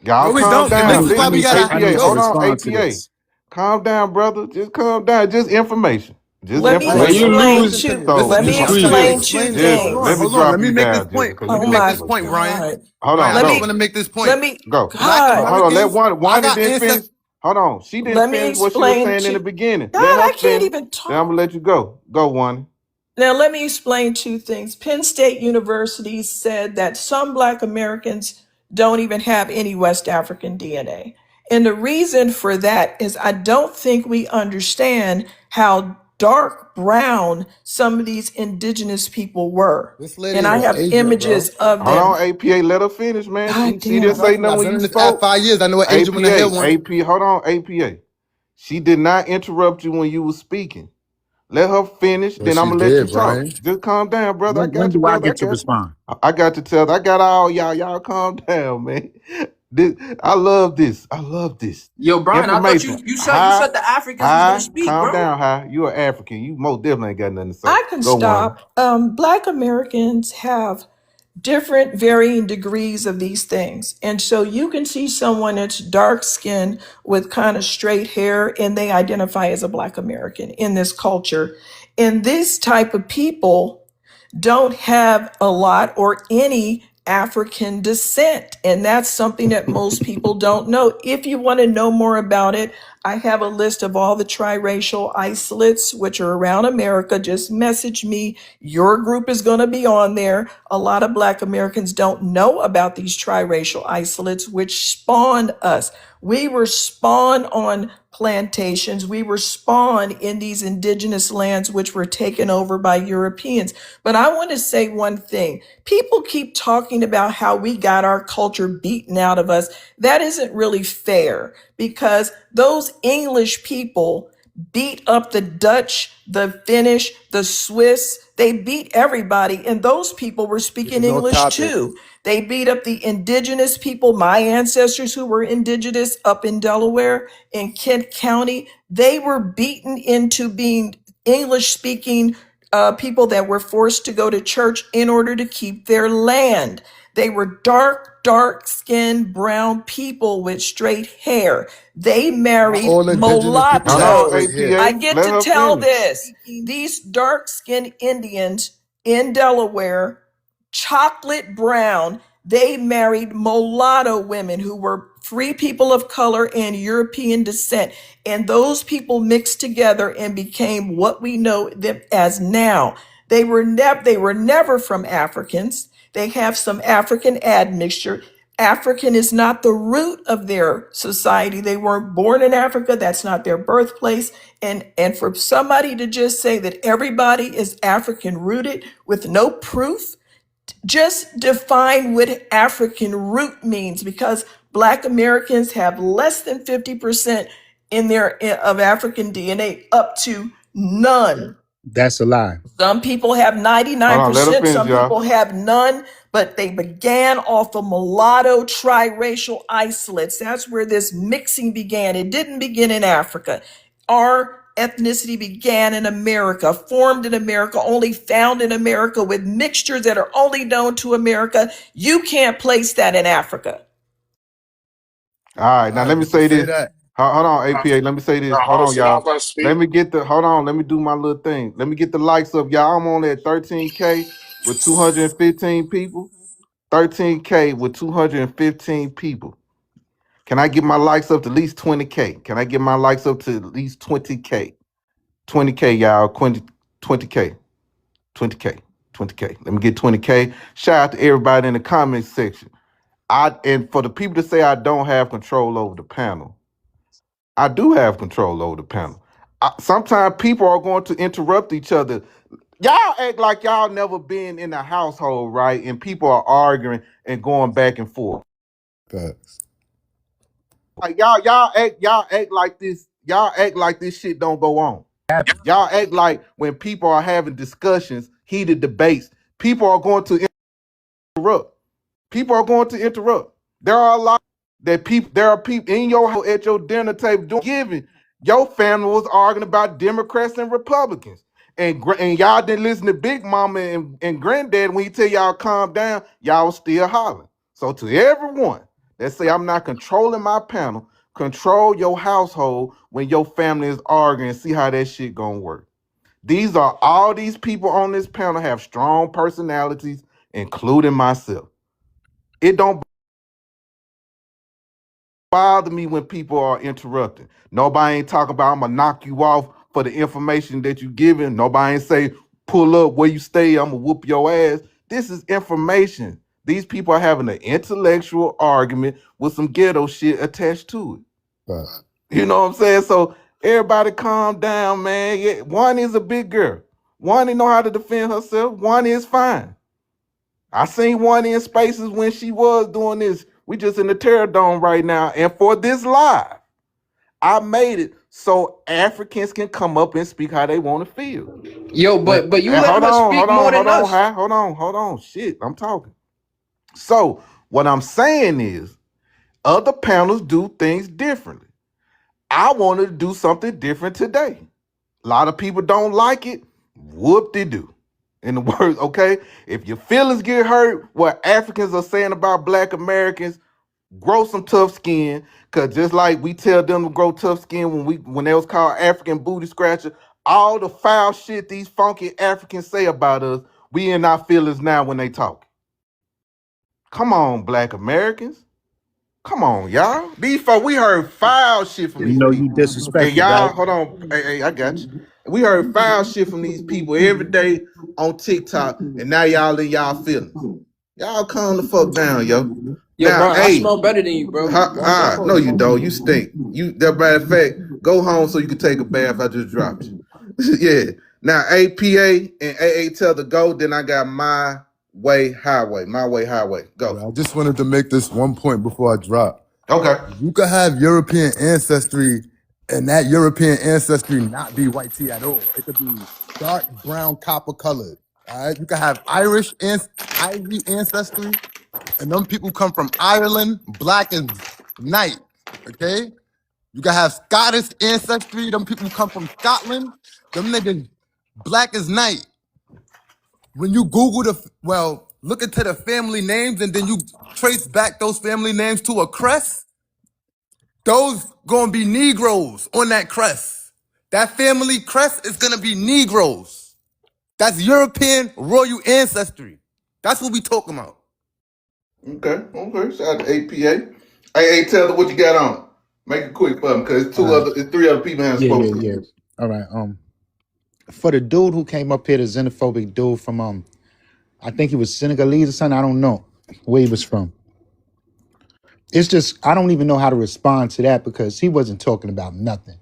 A: Y'all
C: No, we
A: calm
C: don't. And this
A: down.
C: is why we
A: Listen,
C: gotta
G: I need
A: APA,
G: to
A: hold
C: yo.
A: on,
G: respond to
A: APA.
G: this.
A: Calm down, brother. Just calm down. Just information. Just
F: Let me
E: When you
A: information.
F: explain
E: lose,
C: Listen to
F: two.
C: me.
A: So
C: Listen
F: Let
C: to
F: me
C: me. I'm
E: squeeze
C: trying to
E: it.
F: explain two
C: explain this.
A: just
C: Hold
F: things.
C: on,
A: let me
C: hold on.
A: drop
C: Let me
A: you
C: make this
A: down, just
C: point.
A: because
C: Let
A: you're
F: Oh
C: me make
A: doing
F: my
C: this
A: too much.
C: point, Ryan.
F: God.
A: Hold
C: Ryan,
A: on,
C: I
F: Let
C: just
A: go.
C: want
F: me
C: to make this point.
F: let me
A: Go.
C: Black
F: God.
A: Hold on. Let
C: Americans, I
A: one
C: got
A: didn't finish.
C: ancestors.
A: Hold on. She didn't
F: Let me
A: finish what she was
F: explain
A: saying in the
F: two.
A: beginning.
F: God,
A: Let her
F: I can't
A: finish.
F: even
A: Then I'm
F: talk.
A: gonna let you go. Go one.
F: Now, let me explain two things. Penn State University said that some Black Americans don't even have any West African DNA. And the reason for that is I don't think we understand how dark brown some of these indigenous people were.
C: This lady
F: And
C: is
F: I
C: an
F: have
C: Asian,
F: images
C: bro.
F: of
A: Hold
F: them.
A: on, APA. Let her finish, man.
F: God
A: She didn't
F: damn.
A: say
C: Trust me,
A: nothing
C: I've
A: when
C: been
A: you
C: in this app
A: spoke.
C: 5 years. I know what Asian when I hear
A: APA,
C: one.
A: AP. Hold on, APA. She did not interrupt you when you were speaking. Let her finish.
C: Well,
A: Then I'm
C: she
A: gonna let you
C: did,
A: talk.
C: Brian.
A: Just calm down, brother. I
G: When
A: got you,
G: do I
A: brother. I
G: get to
A: got you.
G: respond?
A: I got to tell. I got all y'all. Y'all calm down, man. This, I love this. I love this
B: Yo, Brian, I thought
A: information.
B: you said the Africans was gonna speak,
A: Calm
B: bro.
A: down, high. You are African. You most definitely ain't got nothing to say.
F: I can
A: Go one.
F: stop. Black Americans have different varying degrees of these things. And so you can see someone that's dark skinned with kind of straight hair and they identify as a Black American in this culture. And this type of people don't have a lot or any African descent. And that's something that most people don't know. If you want to know more about it, I have a list of all the triracial isolates which are around America. Just message me. Your group is going to be on there. A lot of Black Americans don't know about these triracial isolates, which spawned us. We were spawned on plantations. We were spawned in these indigenous lands, which were taken over by Europeans. But I want to say one thing. People keep talking about how we got our culture beaten out of us. That isn't really fair because those English people beat up the Dutch, the Finnish, the Swiss. They beat everybody. And those people were
C: This is
F: speaking
C: no
F: English
C: topic.
F: too. They beat up the indigenous people, my ancestors who were indigenous up in Delaware, in Kent County. They were beaten into being English speaking people that were forced to go to church in order to keep their land. They were dark skinned brown people with straight hair. They
C: Not
F: married
C: all indigenous people
A: Hold
C: have
A: on,
F: mulatto.
C: straight hair.
F: I
A: APA.
F: get
A: Let
F: to
A: her
F: tell
A: finish.
F: this. These dark skinned Indians in Delaware, chocolate brown, they married mulatto women who were free people of color and European descent. And those people mixed together and became what we know them as now. They were never from Africans. They have some African admixture. African is not the root of their society. They weren't born in Africa. That's not their birthplace. And for somebody to just say that everybody is African rooted with no proof, just define what African root means because Black Americans have less than 50% of African DNA up to none.
H: That's a lie.
F: Some people have
A: Hold on, let her
F: 99%,
A: finish,
F: some people
A: y'all.
F: have none, but they began off of mulatto triracial isolates. That's where this mixing began. It didn't begin in Africa. Our ethnicity began in America, formed in America, only found in America with mixtures that are only known to America. You can't place that in Africa.
A: All right, now
C: All
A: let
C: right,
A: me
C: but you
A: say
C: say
A: this.
C: that.
A: Hold on,
G: Uh,
A: APA. Let me say this. Hold on,
G: sit down
A: y'all.
G: if I
A: Let
G: speak.
A: me get the. Hold on. Let me do my little thing. Let me get the likes up, y'all. I'm on at 13K with 215 people. 13K with 215 people. Can I get my likes up to at least 20K? Can I get my likes up to at least 20K? 20K, y'all. 20K. 20K. 20K. Let me get 20K. Shout out to everybody in the comments section. And for the people to say I don't have control over the panel, I do have control over the panel. Sometimes people are going to interrupt each other. Y'all act like y'all never been in a household, right? And people are arguing and going back and forth.
C: Facts.
A: Like y'all act like this. Y'all act like this shit don't go on. Y'all act like when people are having discussions, heated debates, people are going to interrupt. People are going to interrupt. There are a lot that people. There are people in your house at your dinner table doing giving. Your family was arguing about Democrats and Republicans, and y'all didn't listen to Big Mama and Granddad when he tell y'all calm down. Y'all was still hollering. So to everyone that say I'm not controlling my panel, control your household when your family is arguing. See how that shit gonna work. These are all these people on this panel have strong personalities, including myself. It don't bother me when people are interrupting. Nobody ain't talking about I'm gonna knock you off for the information that you giving. Nobody ain't say pull up where you stay, I'm gonna whoop your ass. This is information. These people are having an intellectual argument with some ghetto shit attached to it.
C: Facts.
A: You know what I'm saying? So everybody calm down, man. Yeah, one is a big girl. One know how to defend herself. One is fine. I seen one in spaces when she was doing this. We just in the Terror Dome right now. And for this live, I made it so Africans can come up and speak how they want to feel.
B: Yo, but you
A: And
B: let her speak more than us.
A: hold on. Shit, I'm talking. So what I'm saying is other panels do things differently. I wanted to do something different today. A lot of people don't like it. Whoop-de-doo. In the words, okay? If your feelings get hurt, what Africans are saying about Black Americans, grow some tough skin. Cause just like we tell them to grow tough skin when they was called African booty scratcher, all the foul shit these funky Africans say about us, we in our feelings now when they talk. Come on, Black Americans. Come on, y'all. These folks, we heard foul shit from
H: You
A: these
H: know you
A: people. And
H: disrespected,
A: y'all,
H: right?
A: hold on. Hey, I got you. We heard foul shit from these people every day on TikTok, and now y'all in y'all feelings. Y'all calm the fuck down, yo.
B: Yo,
A: Now,
B: bro, I
A: hey,
B: smell better than you, bro. Don't
A: no,
B: call
A: you
B: me.
A: don't. You stink. That matter of fact, go home so you can take a bath. I just dropped you. Yeah. Now, APA and AA tell the go. Then I got my way highway. My way highway. Go.
C: I just wanted to make this one point before I drop.
A: Okay.
C: You could have European ancestry and that European ancestry not be white tea at all. It could be dark brown copper colored. All right. You could have Irish ancestry, and them people come from Ireland, black and night. Okay. You can have Scottish ancestry. Them people come from Scotland. Them niggas black as night. When you Google look into the family names and then you trace back those family names to a crest, those gonna be Negroes on that crest. That family crest is gonna be Negroes. That's European royal ancestry. That's what we talking about.
A: Okay. Shout out to APA. Hey, tell her what you got on. Make it quick for them, because
H: All right.
A: it's three other people haven't spoken.
H: Yeah. All right. For the dude who came up here, the xenophobic dude from I think he was Senegalese or something. I don't know where he was from. It's just I don't even know how to respond to that because he wasn't talking about nothing.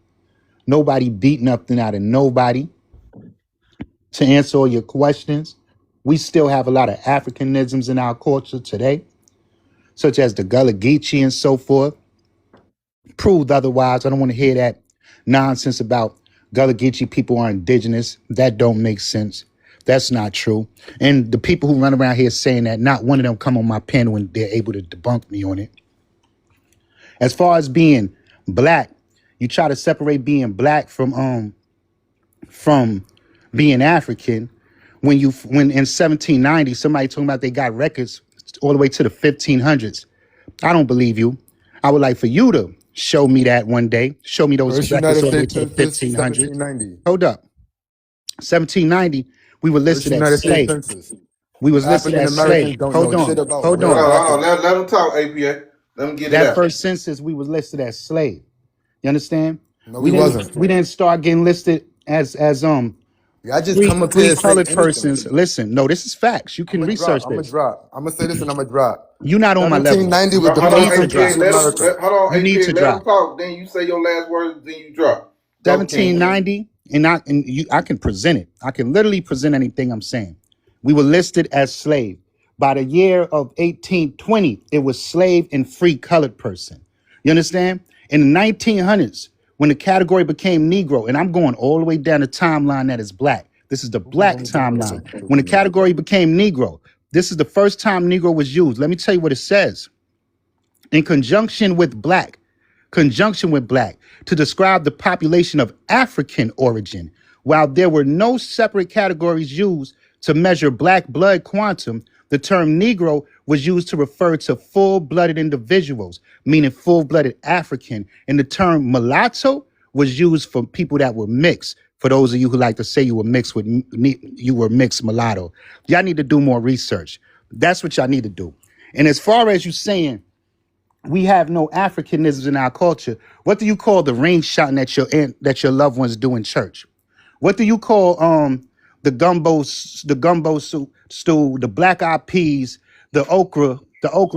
H: Nobody beat nothing out of nobody. To answer all your questions, we still have a lot of Africanisms in our culture today, such as the Gullah Geechee and so forth. Proved otherwise. I don't want to hear that nonsense about Gullah Geechee people are indigenous. That don't make sense. That's not true. And the people who run around here saying that, not one of them come on my panel and they're able to debunk me on it. As far as being black, you try to separate being black from being African. When in 1790 somebody talking about they got records all the way to the 1500s, I don't believe you. I would like for you to show me that one day. Show me those
C: First
H: records
C: United
H: all the way
C: States
H: to the
C: Census,
H: 1500s.
C: 1790.
H: Hold up. 1790, we were
C: First
H: listed as
C: United States
H: slaves.
C: Census.
H: We was listed
C: African
H: as
C: Americans
H: slaves.
C: don't
H: Hold
C: know
H: on.
C: shit about
H: Hold
C: where
H: on.
A: Hold
C: Africa.
A: on. Let him talk, APA. Let him get it
H: That
A: out.
H: first census, we was listed as slave. You understand?
C: No, we wasn't.
H: We didn't start getting listed as
C: Y'all just come up here
H: free
C: and say
H: colored
C: anything.
H: persons. Listen, no, this is facts. You can research
C: I'm gonna
H: this.
C: drop. I'm gonna say this and I'm gonna drop.
H: You're not on my level.
C: 1790 was the
A: Hold
C: first
A: on,
H: to drop.
A: APA.
C: census in America.
A: Hold on,
H: You need
A: APA.
H: to
A: Let him
H: drop.
A: talk. Then you say your last words. Then you drop. Go, King.
H: 1790, I can present it. I can literally present anything I'm saying. We were listed as slave. By the year of 1820, it was slave and free colored person. You understand? In the 1900s, when the category became Negro, and I'm going all the way down the timeline that is black. This is the black timeline. When the category became Negro, this is the first time Negro was used. Let me tell you what it says. In conjunction with black, to describe the population of African origin. While there were no separate categories used to measure black blood quantum, the term Negro was used to refer to full-blooded individuals, meaning full-blooded African, and the term mulatto was used for people that were mixed. For those of you who like to say you were mixed mulatto, y'all need to do more research. That's what y'all need to do. And as far as you saying we have no Africanisms in our culture, what do you call the ring shouting that your loved ones do in church? What do you call the gumbo stew, the black eyed peas, the okra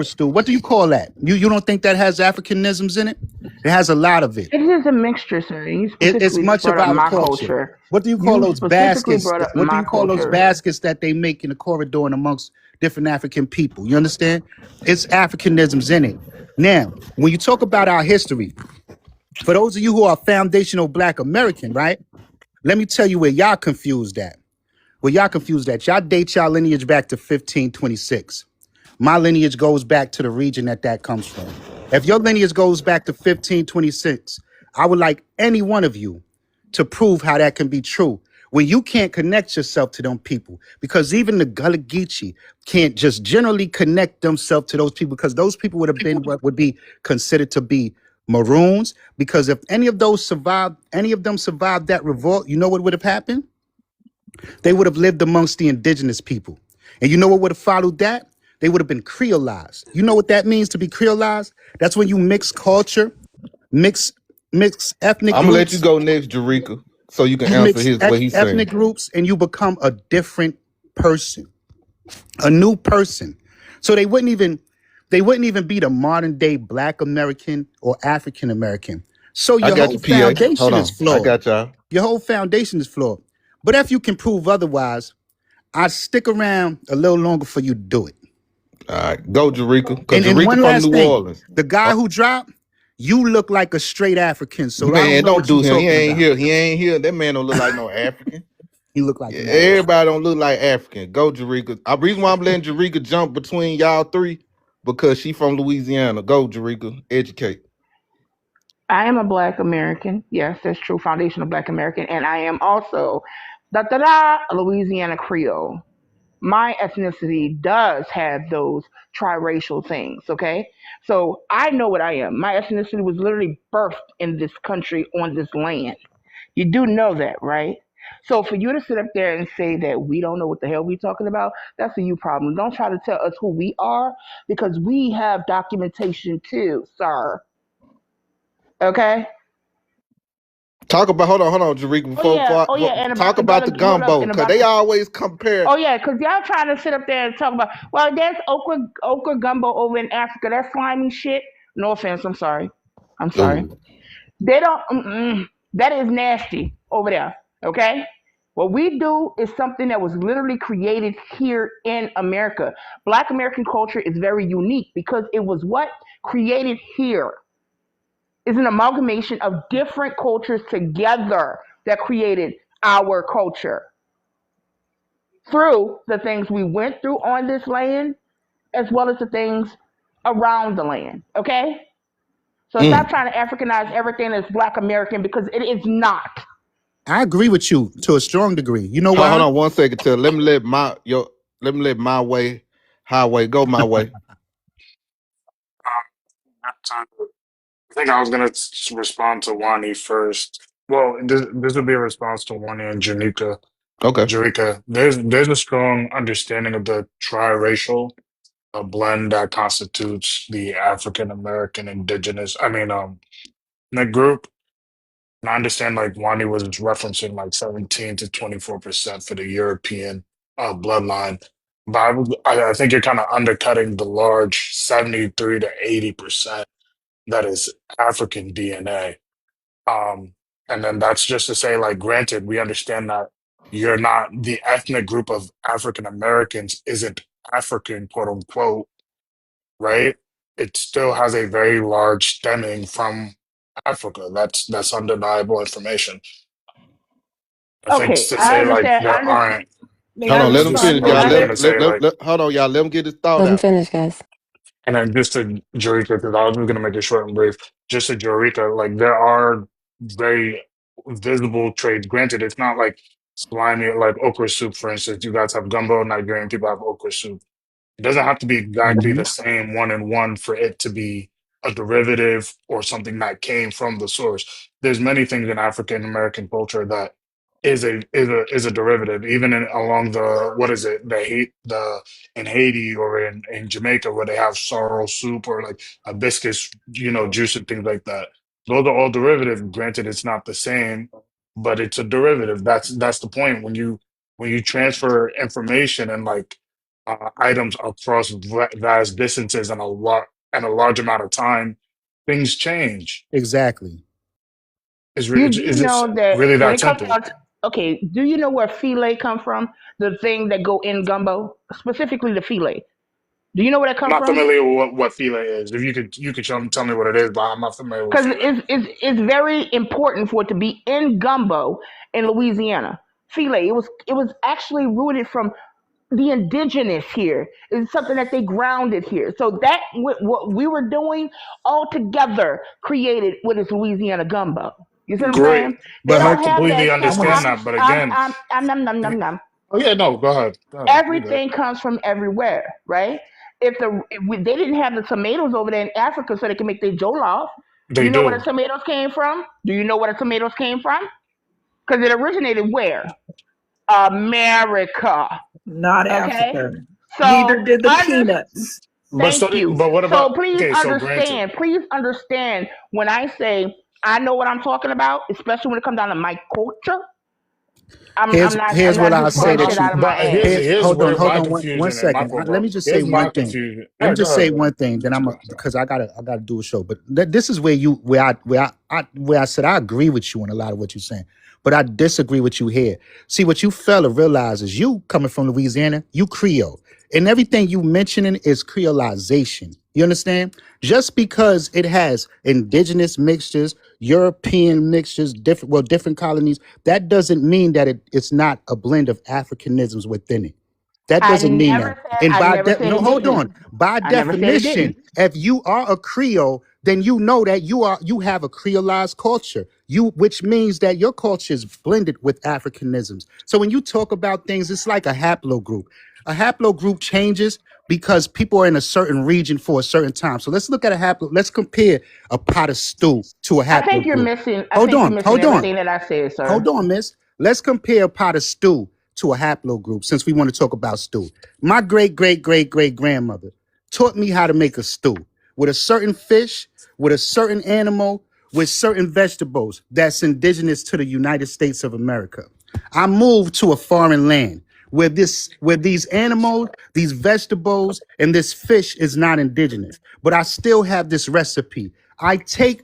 H: stew? What do you call that? You don't think that has Africanisms in it? It has a lot of it.
I: It is a mixture, sir. You
H: It's
I: specifically
H: much of
I: brought up
H: our
I: my
H: culture.
I: culture.
H: What do you call
I: You
H: those
I: specifically
H: baskets?
I: brought up
H: What do
I: my
H: you call those
I: culture.
H: baskets that they make in the corridor and amongst different African people? You understand? It's Africanisms in it. Now, when you talk about our history, for those of you who are foundational Black American, right? Let me tell you where y'all confused at. Y'all date y'all lineage back to 1526. My lineage goes back to the region that comes from. If your lineage goes back to 1526, I would like any one of you to prove how that can be true. When you can't connect yourself to them people, because even the Gullah Geechee can't just generally connect themselves to those people, because those people would have been what would be considered to be maroons. Because if any of them survived that revolt, you know what would have happened? They would have lived amongst the indigenous people. And you know what would have followed that? They would have been creolized. You know what that means to be creolized? That's when you mix culture, mix ethnic
A: I'm gonna let you
H: groups.
A: go next, Jareka, so you can
H: You
A: answer
H: mix
A: what he's saying.
H: ethnic groups and you become a different person, a new person. So they wouldn't even be the modern day Black American or African American. So your whole foundation is flawed.
A: I got y'all.
H: Your whole foundation is flawed. But if you can prove otherwise, I'd stick around a little longer for you to do it.
A: All right, go, Jareka. Because
H: And
A: Jareka
H: one
A: from
H: last
A: New
H: thing,
A: Orleans.
H: the guy who dropped, you look like a straight African. So
A: Man, don't do him. He ain't
H: here.
A: here. He ain't here. That man don't look like no African.
H: He look like
A: everybody don't look like African. Go, Jareka. The reason why I'm letting Jareka jump between y'all three, because she from Louisiana. Go, Jareka. Educate.
I: I am a Black American. Yes, that's true. Foundational Black American. And I am also a Louisiana Creole. My ethnicity does have those triracial things, okay? So I know what I am. My ethnicity was literally birthed in this country on this land. You do know that, right? So for you to sit up there and say that we don't know what the hell we're talking about, that's a you problem. Don't try to tell us who we are because we have documentation too, sir. Okay?
A: Hold on, Jareka. Talk about the gumbo, because they always compare.
I: Oh yeah, because y'all trying to sit up there and talk about, well, there's okra gumbo over in Africa. That's slimy shit. No offense, I'm sorry.
A: Ooh.
I: They don't. That is nasty over there. Okay. What we do is something that was literally created here in America. Black American culture is very unique because it was what created here. Is an amalgamation of different cultures together that created our culture through the things we went through on this land as well as the things around the land. Okay? So stop trying to Africanize everything that's Black American because it is not.
H: I agree with you to a strong degree. You know why?
A: Hold on 1 second, Till. Let me let my way, highway, go my way.
G: I think I was gonna respond to Wani first. Well, this would be a response to Wani and Janika.
A: Okay.
G: Jarika, there's a strong understanding of the triracial blend that constitutes the African American indigenous. Ethnic group. And I understand like Wani was referencing like 17 to 24% for the European bloodline. But I think you're kind of undercutting the large 73 to 80% that is African DNA. Um, and then that's just to say, like, granted, we understand that you're not the ethnic group of African Americans isn't African, quote unquote, right? It still has a very large stemming from Africa. That's undeniable information. I think
I: Okay,
G: to
I: I
G: say like
I: understand.
G: there aren't
A: Hold on, let him finish, y'all.
G: I was gonna say like
A: Hold on, y'all. Let him get his thought
J: Let him
A: out.
J: finish, guys.
G: and then just to Jorika, because I was gonna make it short and brief, just to Jorika, like there are very visible trades. Granted, it's not like slimy like okra soup, for instance. You guys have gumbo, Nigerian people have okra soup. It doesn't have to be exactly the same one in one for it to be a derivative or something that came from the source. There's many things in African American culture that is a derivative, even along the what is it the in Haiti or in Jamaica where they have sorrel soup or like hibiscus, juice and things like that. Those are all derivatives. Granted, it's not the same, but it's a derivative. That's the point when you transfer information and like items across vast distances and a large amount of time, things change.
H: Exactly.
G: Is
I: You do
G: is it
I: know that
G: really
I: when
G: that
I: it comes
G: simple?
I: down to, okay, do you know where filet come from? The thing that go in gumbo, specifically the filet. Do you know where that
G: I'm
I: come
G: not
I: from?
G: familiar with what filet is. If you could tell me what it is, but I'm not familiar with
I: Because
G: filet.
I: it's very important for it to be in gumbo in Louisiana. Filet. It was actually rooted from the indigenous here. It's something that they grounded here. So that what we were doing all together created what is Louisiana gumbo. You see what I'm
G: Great.
I: saying? They
H: But
G: I
I: don't have
G: completely
I: that stuff.
G: understand that, but
I: I'm,
G: again,
I: I'm, I'm, num, num, num, num.
G: oh yeah, no, go ahead. Go ahead. You good.
I: Everything comes from everywhere, right? They didn't have the tomatoes over there in Africa so they can make their jollof. Do
G: They
I: you know where
G: do.
I: the tomatoes came from? Do you know where the tomatoes came from? Because it originated where? America.
F: Not
I: Okay?
F: Africa.
I: So
F: Neither did the
I: under
F: peanuts.
G: But
I: thank you.
G: what about
I: So please
G: okay, so granted.
I: understand. Please understand when I say I know what I'm talking about, especially when it comes down to my culture. I'm
H: here's what
I: not
H: I'll
I: just
H: say
I: pulling
H: that
I: shit
H: you
I: out of my ass.
G: Here's
H: hold on,
G: where my
H: one
G: confusion and my
H: second. Let
G: quote.
H: me just say
G: Here's
H: one
G: my
H: thing.
G: confusion.
H: Let me
G: Yeah, go
H: just
G: ahead,
H: say
G: bro.
H: one thing, then because I gotta do a show. But this is where I said I agree with you on a lot of what you're saying, but I disagree with you here. See, what you fail to realize is you coming from Louisiana, you Creole, and everything you mentioning is Creolization. You understand? Just because it has indigenous mixtures, European mixtures, different colonies, that doesn't mean that it's not a blend of Africanisms within it. That doesn't mean that. And
I: I never said
H: no,
I: it
H: hold
I: didn't.
H: on. By
I: I never said it
H: definition,
I: didn't.
H: if you are a Creole, then you know that you have a Creolized culture. Which means that your culture is blended with Africanisms. So when you talk about things, it's like a haplogroup. A haplogroup changes because people are in a certain region for a certain time. So let's look at let's compare a pot of stew to a haplogroup.
I: I think you're missing
H: Hold on.
I: everything that I said, sir.
H: Hold on, miss. Let's compare a pot of stew to a haplogroup since we want to talk about stew. My great, great, great, great grandmother taught me how to make a stew with a certain fish, with a certain animal, with certain vegetables that's indigenous to the United States of America. I moved to a foreign land where these animals, these vegetables, and this fish is not indigenous, but I still have this recipe. I take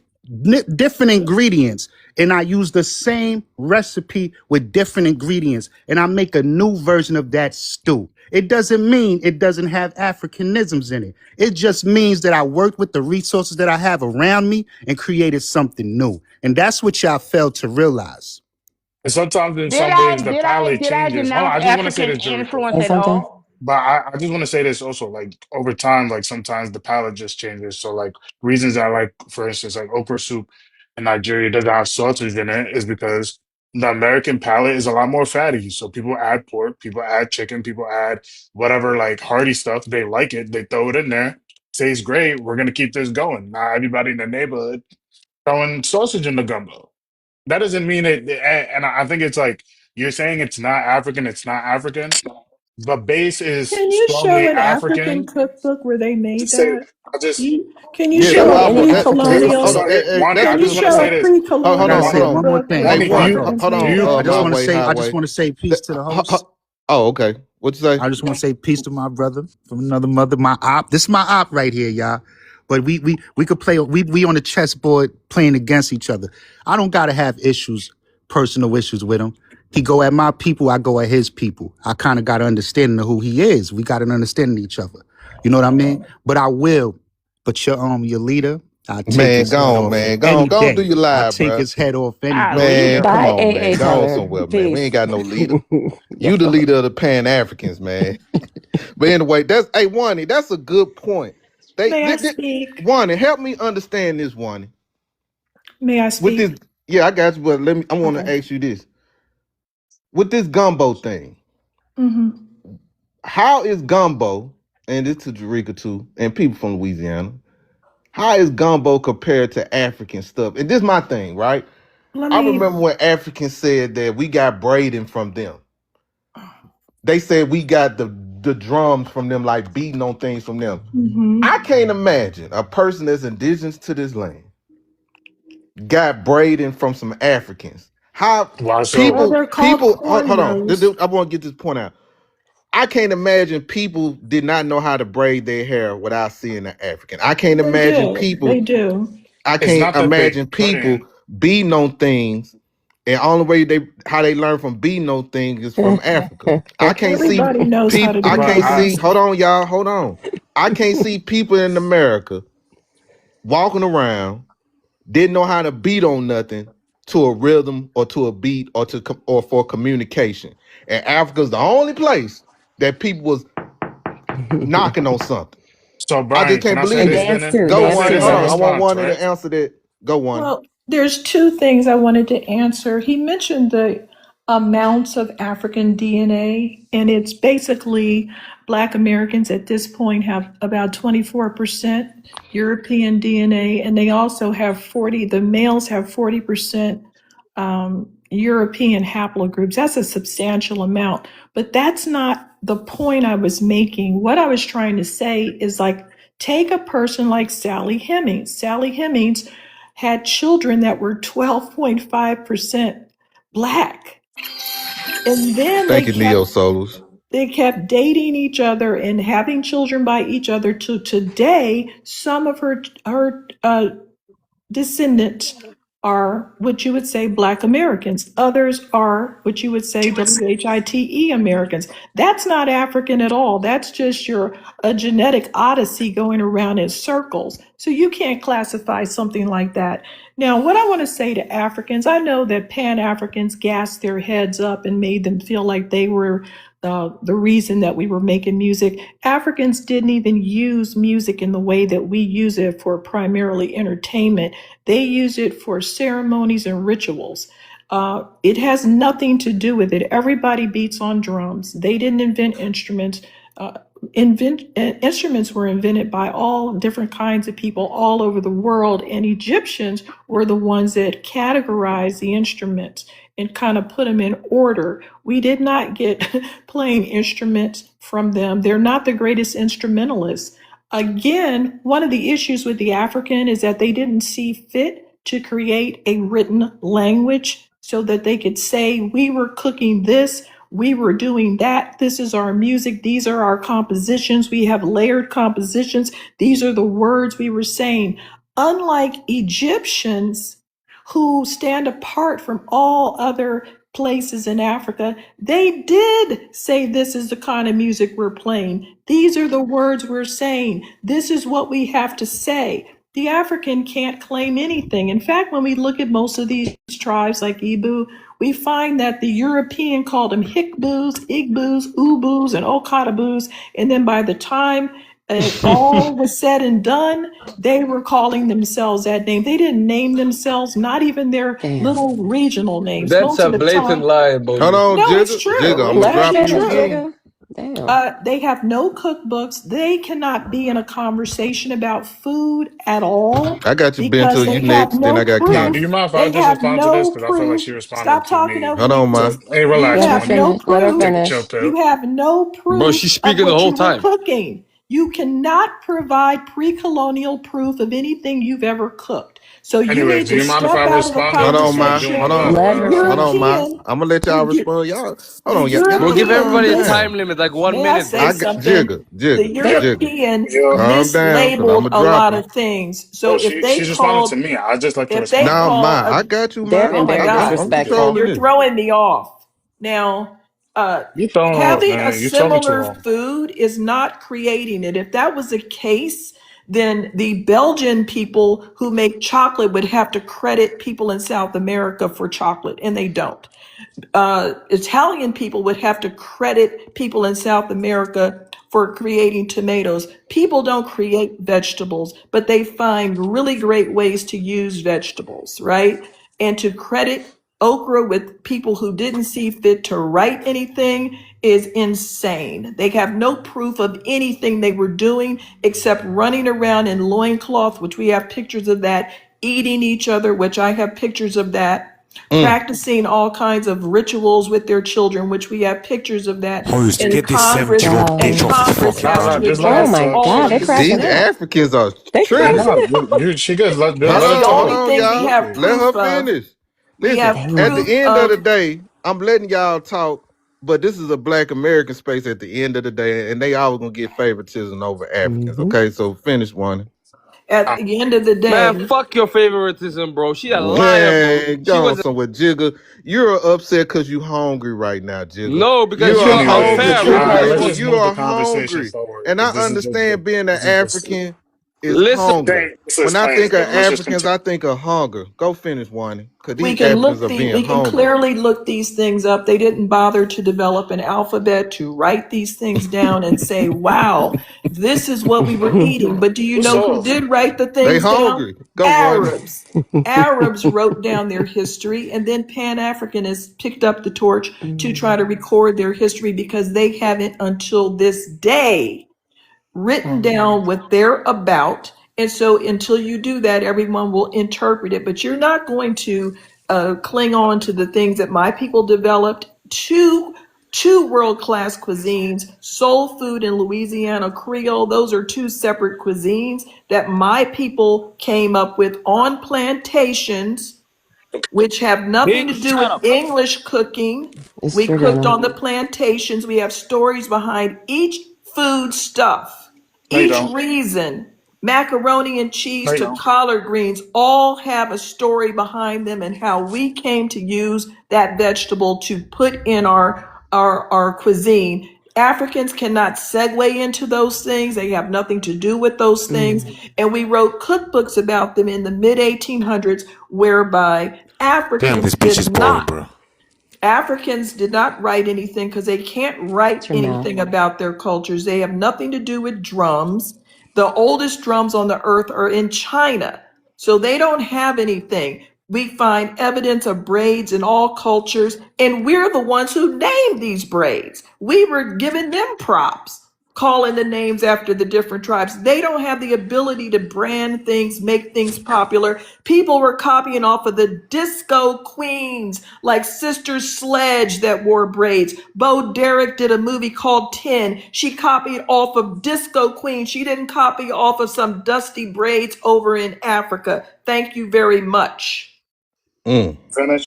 H: different ingredients and I use the same recipe with different ingredients and I make a new version of that stew. It doesn't mean it doesn't have Africanisms in it. It just means that I worked with the resources that I have around me and created something new. And that's what y'all failed to realize.
G: And sometimes in
I: Did
G: some
I: I
G: ways the
I: did I
G: palate
I: did I
G: changes. Hold on,
I: denounce
G: I just want to say
I: African
G: this, Jericho.
I: influence at all?
G: But I just want to say this also, like over time, like sometimes the palate just changes. So like reasons I like, for instance, like okra soup in Nigeria doesn't have sausage in it is because the American palate is a lot more fatty. So people add pork, people add chicken, people add whatever like hearty stuff. They like it, they throw it in there. Tastes great. We're gonna keep this going. Now everybody in the neighborhood throwing sausage in the gumbo. That doesn't mean it. And I think it's like you're saying it's not African. It's not African. The base is
F: Can you show
G: strongly
F: an African
G: African.
F: cookbook where they
G: I
F: made
G: just say,
F: that?
G: I just
F: Can you
C: Yeah,
D: Show
C: that's
F: show
D: me
C: why
F: a
C: I'm.
D: any
C: That,
D: African
C: hey,
G: I'm
C: hold
F: pre-colonial?
C: on,
G: sorry,
C: hey,
G: Wani.
C: that's
G: I
F: Can
C: a
F: you
G: just
C: good
G: want to
F: show
G: say
F: a
C: point.
G: this.
H: I
C: Hold
H: gotta
C: on,
F: pre-colonial
C: hold
H: say
C: on.
H: one more
F: cookbook
H: thing.
F: where
C: Hey,
G: Wani,
C: one.
F: Africans
C: Hold
F: made
C: on.
G: you,
H: I just
F: that?
H: want to
C: Highway,
H: say,
C: highway.
H: peace to the host.
C: Oh, okay. What you say?
H: I just want to say peace to my brother from another mother, my op. This is my op right here, y'all. But we could play. We on the chessboard playing against each other. I don't gotta have issues, personal issues with him. He go at my people, I go at his people. I kind of got an understanding of who he is. We got an understanding of each other. You know what I mean? But I will. But your leader, I take
C: Man,
H: his head
C: go on,
H: off
C: man.
H: any
C: Go on, do
H: day.
C: your
H: I
C: live,
H: take
C: bro.
H: his head off any
I: Not
H: day.
C: Man, come
I: leader.
D: Bye,
C: on,
D: A.
C: man.
D: A.
C: Go on
D: Tyler.
C: somewhere, man. We
D: Peace.
C: ain't got no leader. You the
D: Yo.
C: leader of the Pan Africans, man. But anyway, that's hey, Wani, that's a good point.
F: May I speak?
C: Wani, help me understand this, Wani.
F: May I
C: With this,
F: speak?
C: yeah, I got you, but let me. I want to
F: Okay.
C: ask you this: with this gumbo thing,
F: Hmm.
C: how is gumbo? And this to Jerica too, and people from Louisiana. How is gumbo compared to African stuff? And this is my thing, right?
F: Let
C: I
F: me.
C: remember when Africans said that we got braiding from them. They said we got the drums from them, like beating on things from them.
F: Hmm.
C: I can't imagine a person that's indigenous to this land got braiding from some Africans. How
G: why so?
F: Well,
C: people
F: they're called
C: hold on.
F: cornrows.
C: I want to get this point out. I can't imagine people did not know how to braid their hair without seeing an African. I can't
F: They
C: imagine
F: did. They
C: people.
F: do.
C: I
G: It's
C: can't
G: not that they
C: imagine people
G: couldn't.
C: beating on things, and only way how they learn from beating on things is from Africa. I can't see
F: Everybody knows how
C: people.
F: to
C: I
F: do
G: But
C: can't
G: I,
C: see.
F: things.
C: Hold on, y'all. Hold on. I can't see people in America walking around didn't know how to beat on nothing to a rhythm or to a beat or or for communication. And Africa's the only place that people was knocking on something.
G: so
C: I just
G: Brian, can
C: can't
G: I say
C: believe
D: And
G: this
C: that.
G: then?
D: dance too.
G: Can
C: Go
G: I
D: Dance
G: say
C: one.
D: too,
G: this
C: Hold
G: in
C: on. I
D: Brian.
C: want
G: response,
C: one to
G: right?
C: answer that. Go one.
F: Well, there's two things I wanted to answer. He mentioned the amounts of African DNA, and it's basically Black Americans at this point have about 24% European DNA, and they also have 40, the males have 40% European haplogroups. That's a substantial amount, but that's not the point I was making. What I was trying to say is like, take a person like Sally Hemings. Sally Hemings had children that were 12.5% Black. And then
C: Thank you, Neo Solos.
F: they kept dating each other and having children by each other to today. Some of her descendants are what you would say Black Americans. Others are what you would say WHITE Americans. That's not African at all. That's just a genetic odyssey going around in circles. So you can't classify something like that. Now, what I want to say to Africans, I know that Pan Africans gassed their heads up and made them feel like they were the reason that we were making music. Africans didn't even use music in the way that we use it for primarily entertainment. They use it for ceremonies and rituals. It has nothing to do with it. Everybody beats on drums. They didn't invent instruments. Instruments were invented by all different kinds of people all over the world, and Egyptians were the ones that categorized the instruments and kind of put them in order. We did not get playing instruments from them. They're not the greatest instrumentalists. Again, one of the issues with the African is that they didn't see fit to create a written language so that they could say, we were cooking this, we were doing that, this is our music, these are our compositions, we have layered compositions, these are the words we were saying. Unlike Egyptians, who stand apart from all other places in Africa, they did say, this is the kind of music we're playing. These are the words we're saying. This is what we have to say. The African can't claim anything. In fact, when we look at most of these tribes like Ibu, we find that the European called them Hikbus, Igbus, Ubus, and Okatabus. And then by the time it all was said and done, they were calling themselves that name. They didn't name themselves, not even their little regional names.
E: That's
F: Most
E: a
F: of the
E: blatant
F: time,
E: lie,
A: Hold
E: Bogus.
A: on,
F: no, it's
A: Jigga.
F: true.
A: Jigga, I'm
F: It's
A: gonna drop
F: actually
A: you
F: true.
A: again.
J: Damn.
F: They have no cookbooks. They cannot be in a conversation about food at all
A: I got you,
F: because
A: Bento. You
F: they have
A: next. Then
F: no
A: I got
G: Now, do
F: proof.
G: you
A: Candace.
G: mind if I
F: They
G: just
F: have
G: respond to this?
F: no
G: Because I feel like
F: proof.
G: she responded
F: Stop
G: to
F: talking
G: me.
F: over
A: Hold
F: me,
A: on,
F: please.
A: ma.
G: Hey,
F: You
G: relax,
J: Let her
F: have
G: Wanda.
F: no
J: finish. Let her
F: proof.
G: Take a chill
J: finish.
G: pill.
F: You have no
E: Bro,
F: proof
E: she's
F: of
E: speaking the
F: what
E: whole
F: you were
E: time.
F: cooking. You cannot provide pre-colonial proof of anything you've ever cooked. So you
G: Anyways,
F: need
G: do
F: to
G: you mind if
F: step
G: I
F: out of the
G: respond, though?
A: Hold on,
G: Because you're
A: ma.
F: conversation.
A: Hold
G: doing
A: on.
J: Let
F: The
J: her
A: Hold
J: finish.
A: on, ma.
F: European,
A: I'm gonna let y'all
F: the,
A: respond. Y'all, hold
F: the
A: on.
E: Bro,
A: Y'all
E: give
A: just calm
E: everybody a
F: Europeans,
E: time
A: down.
E: limit, like 1
F: may I
E: minute,
F: say
A: I
E: bro.
A: got
F: something?
A: Jigga,
F: The
A: Jigga,
J: They
A: Jigga.
F: European
G: yo.
A: Calm down, cause I'm
F: mislabeled
A: gonna
F: a
A: drop
F: lot
A: you.
F: of things.
G: Oh,
F: So
G: she's responding to me. I just like to
F: if they
G: respond.
A: Now,
F: call
A: ma,
F: a,
A: I got you,
J: they're
A: ma.
F: oh
J: being
F: my
J: very
F: God,
A: I'm
J: disrespectful.
A: controlling
F: you're
A: this.
F: throwing me off. Now,
G: You throwing off,
F: having a
G: man. You talking too
F: similar
G: long.
F: food is not creating it. If that was the case, then the Belgian people who make chocolate would have to credit people in South America for chocolate, and they don't. Italian people would have to credit people in South America for creating tomatoes. People don't create vegetables, but they find really great ways to use vegetables, right? And to credit okra with people who didn't see fit to write anything is insane. They have no proof of anything they were doing except running around in loincloth, which we have pictures of that, eating each other, which I have pictures of that,
A: Mm.
F: practicing all kinds of rituals with their children, which we have pictures of that.
K: Host,
F: And
K: get this 70-year-old bitch off his
F: Congress
K: fucking
F: has
G: Nah,
F: to
K: lawn.
G: just let
J: Oh
G: her
F: address
J: my
G: talk.
F: all
J: God,
F: of
J: they
F: these
J: crashing
A: These
J: out.
F: things.
A: Africans are
J: They
G: Yeah,
A: tripping.
J: crashing
G: no,
J: out.
G: she good.
A: Hold
F: That's
G: Let her
F: the
A: on, hold
G: talk.
F: only
A: on,
F: thing we
A: y'all.
F: have
A: Let her
F: proof of.
A: finish.
F: We
A: Listen,
F: have
A: at the
J: Damn.
F: proof
A: end of the
F: of,
A: day, I'm letting y'all talk, but this is a Black American space at the end of the day, and they always gonna get favoritism over Africans.
J: Mm-hmm.
A: Okay, so finish one.
F: at the end of the
E: Man,
F: day,
E: fuck your favoritism, bro. She a liar, bro.
A: Man,
E: She
A: go on
E: was
A: somewhere, Jigga. You're upset because you hungry right now, Jigga.
E: no,
A: You
E: because
A: are
E: you're
G: Anyways,
A: hungry,
E: unfair,
A: true
E: bro.
G: let's
A: people.
G: just
A: You
G: move the
A: are
G: conversation
A: hungry.
G: forward
A: And I
G: because
A: understand being an African is
E: Listen,
A: hunger.
G: this is
A: When I think
G: claims,
A: of
G: bro. Let's just
A: Africans,
G: continue.
A: I think of hunger. Go finish one. Because
F: we
A: these
F: can
A: Africans
F: look
A: are
F: the
A: being
F: we can
A: hungry.
F: clearly look these things up. They didn't bother to develop an alphabet to write these things down and say, wow, this is what we were eating. But do you
G: Who's
F: know who
G: off?
F: did write the
A: They
F: things down?
A: hungry. Go one.
F: Arabs. Arabs wrote down their history, and then Pan-Africanists picked up the torch to try to record their history because they haven't until this day written down what they're about. And so until you do that, everyone will interpret it. But you're not going to cling on to the things that my people developed. Two world-class cuisines, soul food and Louisiana Creole. Those are two separate cuisines that my people came up with on plantations, which have nothing to
E: bitch,
F: do
E: shut
F: with
E: up.
F: English cooking.
J: It's
F: We
J: true,
F: cooked
J: Dana.
F: on the plantations. We have stories behind each food stuff,
G: No, you
F: each
G: don't.
F: reason. Macaroni and
G: No,
F: cheese
G: you
F: to
G: don't.
F: collard greens all have a story behind them and how we came to use that vegetable to put in our cuisine. Africans cannot segue into those things. They have nothing to do with those things. And we wrote cookbooks about them in the mid 1800s, whereby
K: Damn,
F: Africans
K: this bitch
F: did
K: is boring,
F: not
K: bro.
F: Africans did not write anything because they can't write
J: It's your mouth.
F: anything about their cultures. They have nothing to do with drums. The oldest drums on the earth are in China. So they don't have anything. We find evidence of braids in all cultures, and we're the ones who named these braids. We were giving them props, calling the names after the different tribes. They don't have the ability to brand things, make things popular. People were copying off of the disco queens like Sister Sledge that wore braids. Bo Derek did a movie called 10. She copied off of disco queens. She didn't copy off of some dusty braids over in Africa. Thank you very much.
A: Mm.
G: Finish.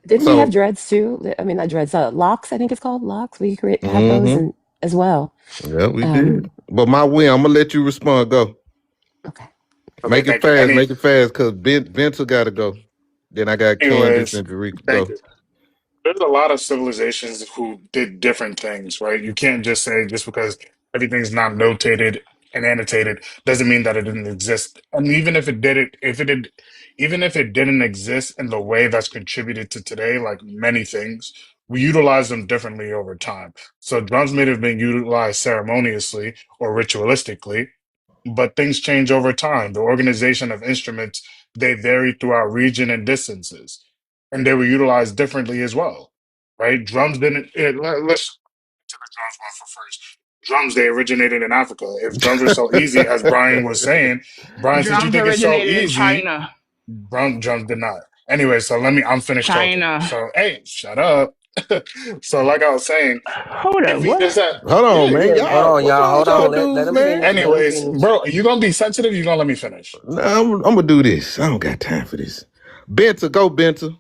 J: Didn't we have
A: So,
J: dreads too? I mean, not dreads, locks, I think it's called locks. We create have those
A: mm-hmm.
J: and as well.
A: Yeah, we did. But my win, I'm gonna let you respond. Go.
J: Okay.
G: Okay,
A: Make it
G: thank you.
A: fast. Make it fast, cause Benta gotta go. Then I got Candace
G: Anyways,
A: and Jerika.
G: thank
A: Go.
G: you. There's a lot of civilizations who did different things, right? You can't just say just because everything's not notated and annotated doesn't mean that it didn't exist. And even if it did, even if it didn't exist in the way that's contributed to today, like many things, we utilize them differently over time. So drums may have been utilized ceremoniously or ritualistically, but things change over time. The organization of instruments, they vary throughout region and distances, and they were utilized differently as well, right? Drums didn't. Let's to the drums one for first. Drums, they originated in Africa. If drums were so easy, as Brian was saying, Brian, since you
I: Drums
G: think it's so
I: originated in
G: easy,
I: China.
G: drums did not. Anyway, so I'm finished talking.
I: China.
G: So, hey, shut up. So, like I was saying,
I: Hold
G: if
I: up,
G: we
I: what?
G: just had,
A: Hold on,
G: yeah,
A: man.
G: yeah,
E: Hold
A: Y'all,
E: on,
A: what's
E: y'all.
A: wrong with
E: Hold
A: y'all
E: on. Let
A: dudes,
E: him
A: man?
E: finish. Let him
G: anyways,
E: finish.
G: bro, you gonna be sensitive? You gonna let me finish?
A: Nah, I'm gonna do this. I don't got time for this. Benta, go Benta.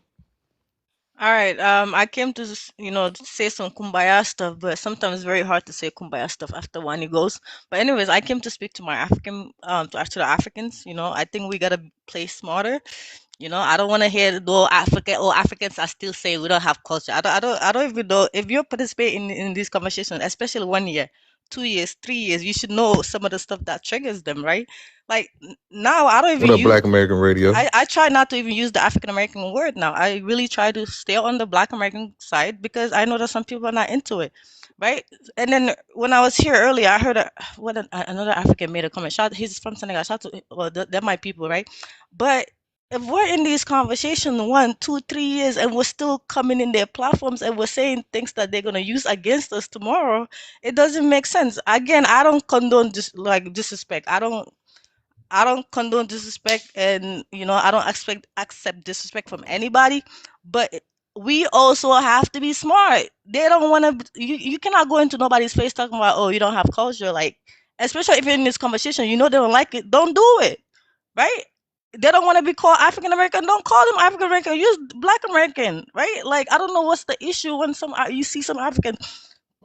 L: All right. I came to say some kumbaya stuff, but sometimes it's very hard to say kumbaya stuff after one goes. But anyways, I came to speak to my African, to the Africans. I think we gotta play smarter. I don't want to hear though Africans are still saying we don't have culture. I don't even know if you're participating in this conversation, especially 1 year, 2 years, 3 years. You should know some of the stuff that triggers them, right? Like now, I don't
A: What
L: even
A: up,
L: use.
A: Black American Radio?
L: I try not to even use the African American word now. I really try to stay on the Black American side because I know that some people are not into it, right? And then when I was here earlier, I heard another African made a comment. He's from Senegal. Shout to, well, they're my people, right? But if we're in these conversations 1, 2, 3 years and we're still coming in their platforms and we're saying things that they're gonna use against us tomorrow, it doesn't make sense. Again, I don't condone disrespect. I don't condone disrespect, and I don't accept disrespect from anybody. But we also have to be smart. They don't want to. You cannot go into nobody's face talking about, oh, you don't have culture. Like, especially if you're in this conversation, they don't like it. Don't do it, right? They don't want to be called African American. Don't call them African American. Use Black American, right? Like, I don't know what's the issue when you see some African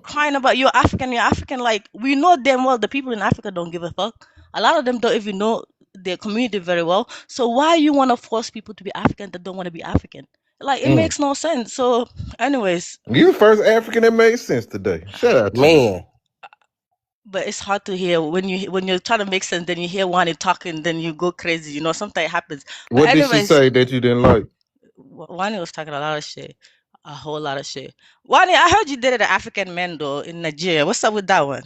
L: crying about you're African. Like, we know damn well the people in Africa don't give a fuck. A lot of them don't even know their community very well. So why you want to force people to be African that don't want to be African? Like, it makes no sense. So, anyways,
A: You the first African that made sense today. Shout out to you.
E: Man.
L: but it's hard to hear when you're trying to make sense. Then you hear Wani talking, then you go crazy. Sometimes it happens. But
A: What did she
L: anyways,
A: say that you didn't like?
L: Wani was talking a lot of shit, a whole lot of shit. Wani, I heard you dated an African man though in Nigeria. What's up with that one?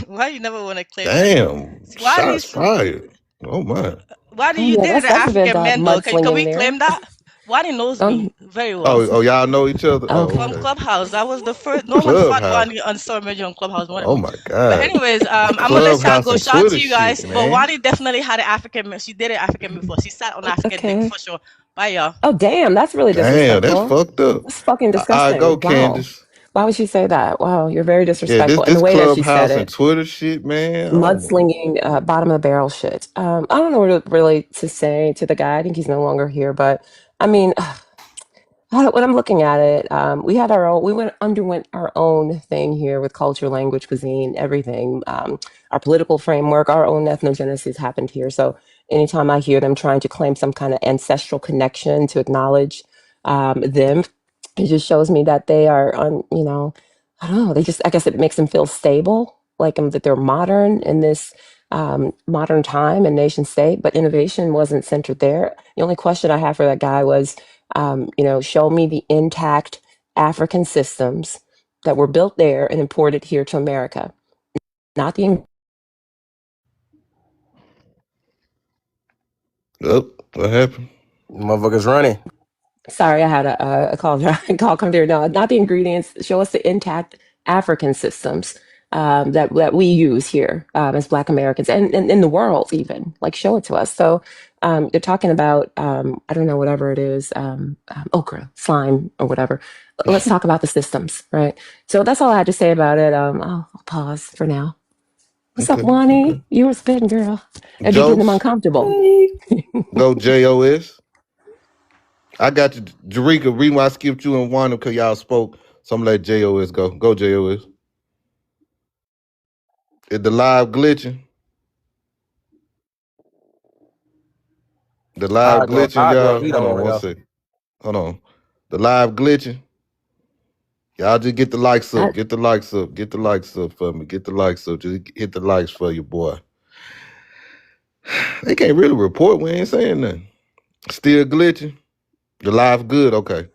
L: Why you never want to claim that?
A: Damn, shots
L: Wani's
A: fired. Oh my.
L: Wani,
J: Oh
L: you
J: yeah,
L: dated an
J: that's a bit
L: African man though. Can we
J: mudslinging there.
L: claim that? Wani knows me very well.
A: Oh, y'all know each other? Oh,
L: From
J: Okay.
A: okay.
L: Clubhouse. That was the first. No one fought
A: Clubhouse.
L: Wani on social media on Clubhouse more than
A: Oh
L: me.
A: my
L: But
A: God.
L: anyways, I'm gonna let y'all
A: Clubhouse
L: go.
A: and
L: Shout out
A: Twitter
L: to you
A: shit,
L: guys. But
A: man.
L: Wani definitely had an African man. She did an African before. She sat on an African dick
J: Okay.
L: for sure. Bye, y'all.
J: Oh damn, that's really
A: Damn, that's
J: disrespectful.
A: fucked up.
J: That's fucking
A: I go,
J: disgusting. Wow.
A: Candace.
J: Why would she say that? Wow, you're very
A: Yeah,
J: disrespectful. And the
A: this
J: way that she said
A: Clubhouse and
J: it,
A: Twitter shit, man.
J: mudslinging, bottom of the barrel shit. I don't know what really to say to the guy. I think he's no longer here, but I mean, when I'm looking at it, underwent our own thing here with culture, language, cuisine, everything. Our political framework, our own ethnogenesis happened here. So anytime I hear them trying to claim some kind of ancestral connection to acknowledge them, it just shows me that they are I don't know. I guess it makes them feel stable, like that they're modern in this modern time and nation state. But innovation wasn't centered there. The only question I have for that guy was, show me the intact African systems that were built there and imported here to America, not the.
A: Oh, what happened?
E: Motherfuckers running.
J: Sorry, I had a call come through. No, not the ingredients. Show us the intact African systems that we use here as Black Americans and in the world even. Like, show it to us. So they're talking about I don't know, whatever it is, okra, slime, or whatever. Let's talk about the systems, right? So that's all I had to say about it. I'll pause for now. What's up, Wani?
A: Okay.
J: You were spitting, girl. It'd be getting them
A: Jokes,
J: uncomfortable.
A: go JOS. I got you, Jarika. Reason why I skipped you and Wanda because y'all spoke. So I'm gonna let JOS go. Go JOS. Is the live glitching? The live glitching, y'all.
E: He
A: Hold
E: don't
A: on
E: want to
A: one
E: go.
A: second. Hold on. The live glitching. Y'all just get the likes up. Get the likes up. Get the likes up for me. Get the likes up. Just hit the likes for you, boy. They can't really report. We ain't saying nothing. Still glitching. The live good. Okay.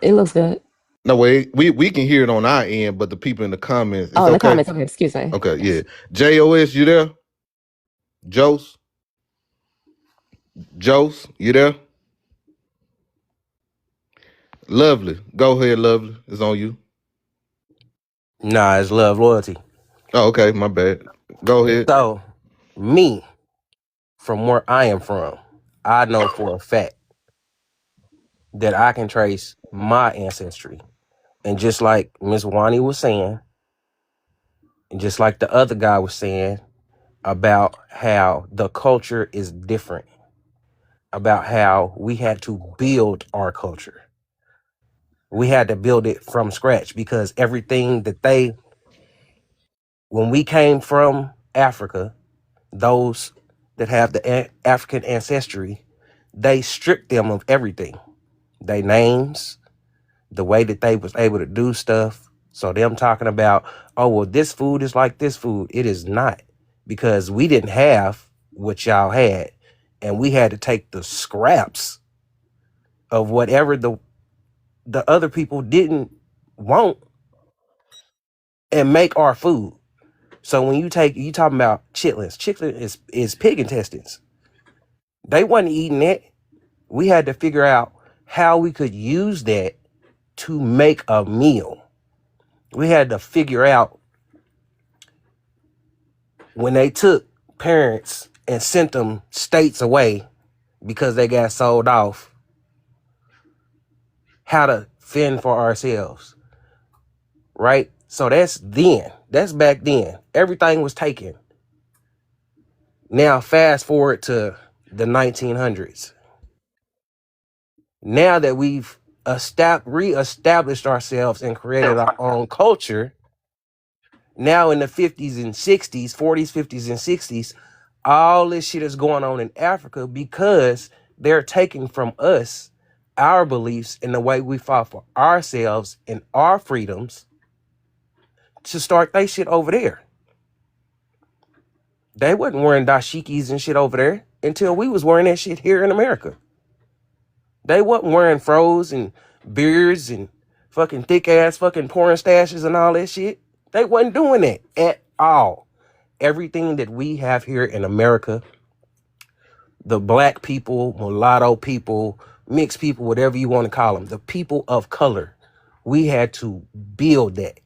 J: It looks good.
A: No way. We can hear it on our end, but the people in the comments, it's
J: Oh, in the
A: okay.
J: comments. Okay, excuse me.
A: Okay. Yeah.
J: Yes.
A: JOS, you there? Jose, you there? Lovely. Go ahead, Lovely. It's on you.
M: Nah, it's love, loyalty.
A: Oh, okay. My bad. Go ahead.
M: So, me, from where I am from, I know for a fact that I can trace my ancestry. And just like Miss Wani was saying, and just like the other guy was saying about how the culture is different, about how we had to build our culture. We had to build it from scratch because everything that when we came from Africa, those that have the African ancestry, they stripped them of everything. Their names, the way that they was able to do stuff. So them talking about, oh, well, this food is like this food. It is not, because we didn't have what y'all had. And we had to take the scraps of whatever the other people didn't want and make our food. So when you talking about chitlins, chitlin is pig intestines. They wasn't eating that. We had to figure out how we could use that to make a meal. We had to figure out when they took parents and sent them states away because they got sold off, how to fend for ourselves, right? So that's back then. Everything was taken. Now fast forward to the 1900s. Now that we've reestablished ourselves and created our own culture, now in the 50s and 60s, 40s, 50s and 60s, all this shit is going on in Africa because they're taking from us our beliefs and the way we fought for ourselves and our freedoms to start their shit over there. They wasn't wearing dashikis and shit over there until we was wearing that shit here in America. They wasn't wearing fros and beards and fucking thick ass fucking porn stashes and all that shit. They wasn't doing that at all. Everything that we have here in America, the black people, mulatto people, mixed people, whatever you want to call them, the people of color, we had to build that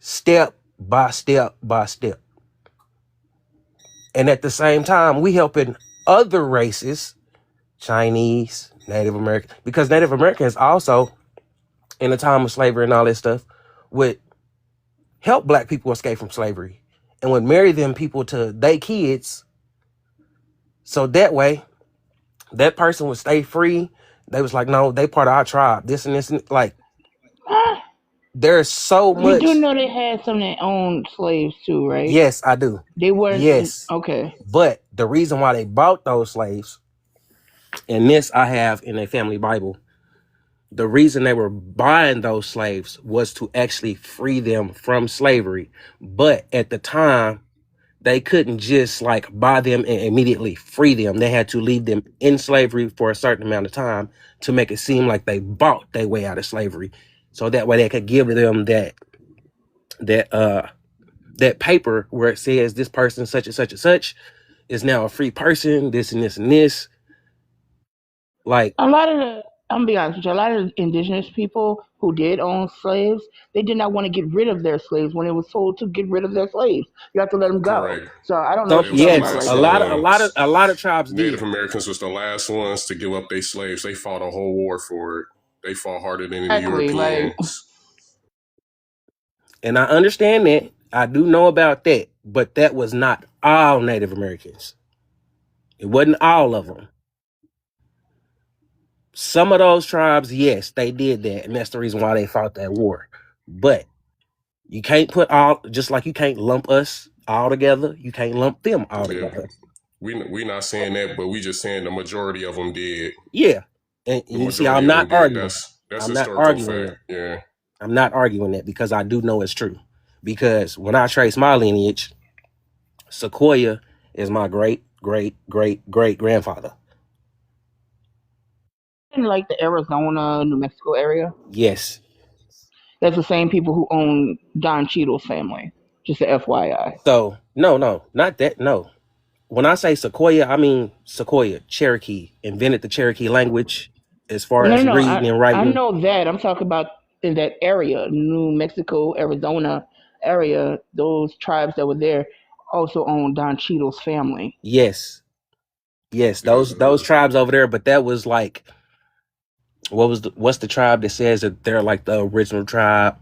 M: step by step by step. And at the same time, we helping other races, Chinese, Native American, because Native Americans also, in the time of slavery and all that stuff, would help black people escape from slavery and would marry them people to their kids. So that way, that person would stay free. They was like, no, they part of our tribe. This and this, and like, there's so much.
I: You do know they had some of their own slaves too, right?
M: Yes, I do.
I: They weren't.
M: Yes.
I: Okay.
M: But the reason why they bought those slaves, and this I have in a family Bible, the reason they were buying those slaves was to actually free them from slavery. But at the time, they couldn't just like buy them and immediately free them. They had to leave them in slavery for a certain amount of time to make it seem like they bought their way out of slavery. So that way they could give them that paper where it says this person such and such and such is now a free person, this and this and this. Like
I: a lot of the, I'm gonna be honest with you, a lot of indigenous people who did own slaves, they did not want to get rid of their slaves when it was told to get rid of their slaves. You have to let them go.
N: Correct.
I: So I don't know.
M: A lot of tribes
N: Native
M: did.
N: Americans was the last ones to give up their slaves. They fought a whole war for it. They fought harder than the Europeans.
M: And I understand that. I do know about that. But that was not all Native Americans. It wasn't all of them. Some of those tribes, yes, they did that. And that's the reason why they fought that war. But you can't put all, just like you can't lump us all together, you can't lump them all together.
N: We not saying that, but we just saying the majority of them did.
M: Yeah. And you see, I'm not arguing.
N: That's
M: I'm not arguing
N: fact. Yeah.
M: I'm not arguing that because I do know it's true. Because when I trace my lineage, Sequoia is my great great great great grandfather.
I: In like the Arizona, New Mexico area.
M: Yes.
I: That's the same people who own Don Cheadle's family. Just a FYI.
M: So no, not that. No. When I say Sequoia, I mean Sequoia, Cherokee, invented the Cherokee language as far
I: No, no,
M: as
I: no.
M: reading and
I: I
M: writing.
I: know that. I'm talking about in that area, New Mexico, Arizona area. Those tribes that were there also own Don Cheadle's family.
M: Yes. Those tribes over there, but that was like what's the tribe that says that they're like the original tribe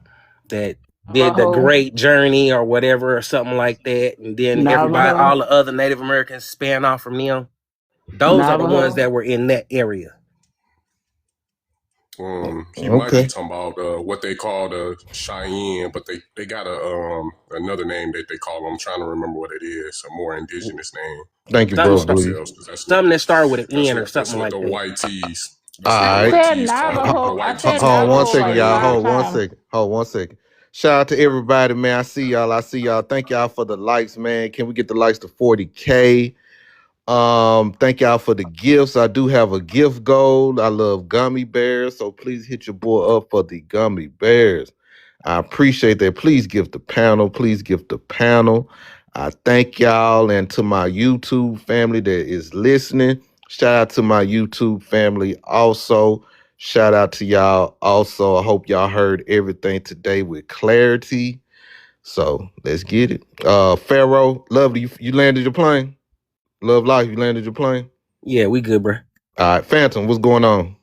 M: that did the
I: Navajo.
M: great journey or whatever or something like that, and then everybody,
I: Navajo.
M: all the other Native Americans span off from them. Those are the ones that were in that area.
N: You might be talking about what they call the Cheyenne, but they got another name that they call them. I'm trying to remember what it is, a more indigenous name.
A: Thank you,
N: They
A: bro.
N: call themselves, because
M: Something that started with an N or
N: that's
M: something
N: what
M: like
N: the
M: that.
N: white tees. That's what
A: All
N: the
A: right.
N: white
I: Said
N: tees call them. The
I: Navajo. I
N: white
I: said
N: tees
A: Hold
N: call
A: on one
I: Navajo
N: them
A: second,
I: like
A: y'all.
I: 5
N: Cheyenne.
I: times.
A: Hold one second. Shout out to everybody, man. I see y'all. Thank y'all for the likes, man. Can we get the likes to 40K? Thank y'all for the gifts. I do have a gift goal. I love gummy bears, so please hit your boy up for the gummy bears. I appreciate that. Please give the panel. I thank y'all, and to my YouTube family that is listening. Shout out to my YouTube family also. Shout out to y'all also. I hope y'all heard everything today with clarity. So let's get it. Pharaoh, lovely. You landed your plane? Love Life, you landed your plane?
M: Yeah, we good, bro.
A: All right, Phantom, what's going on?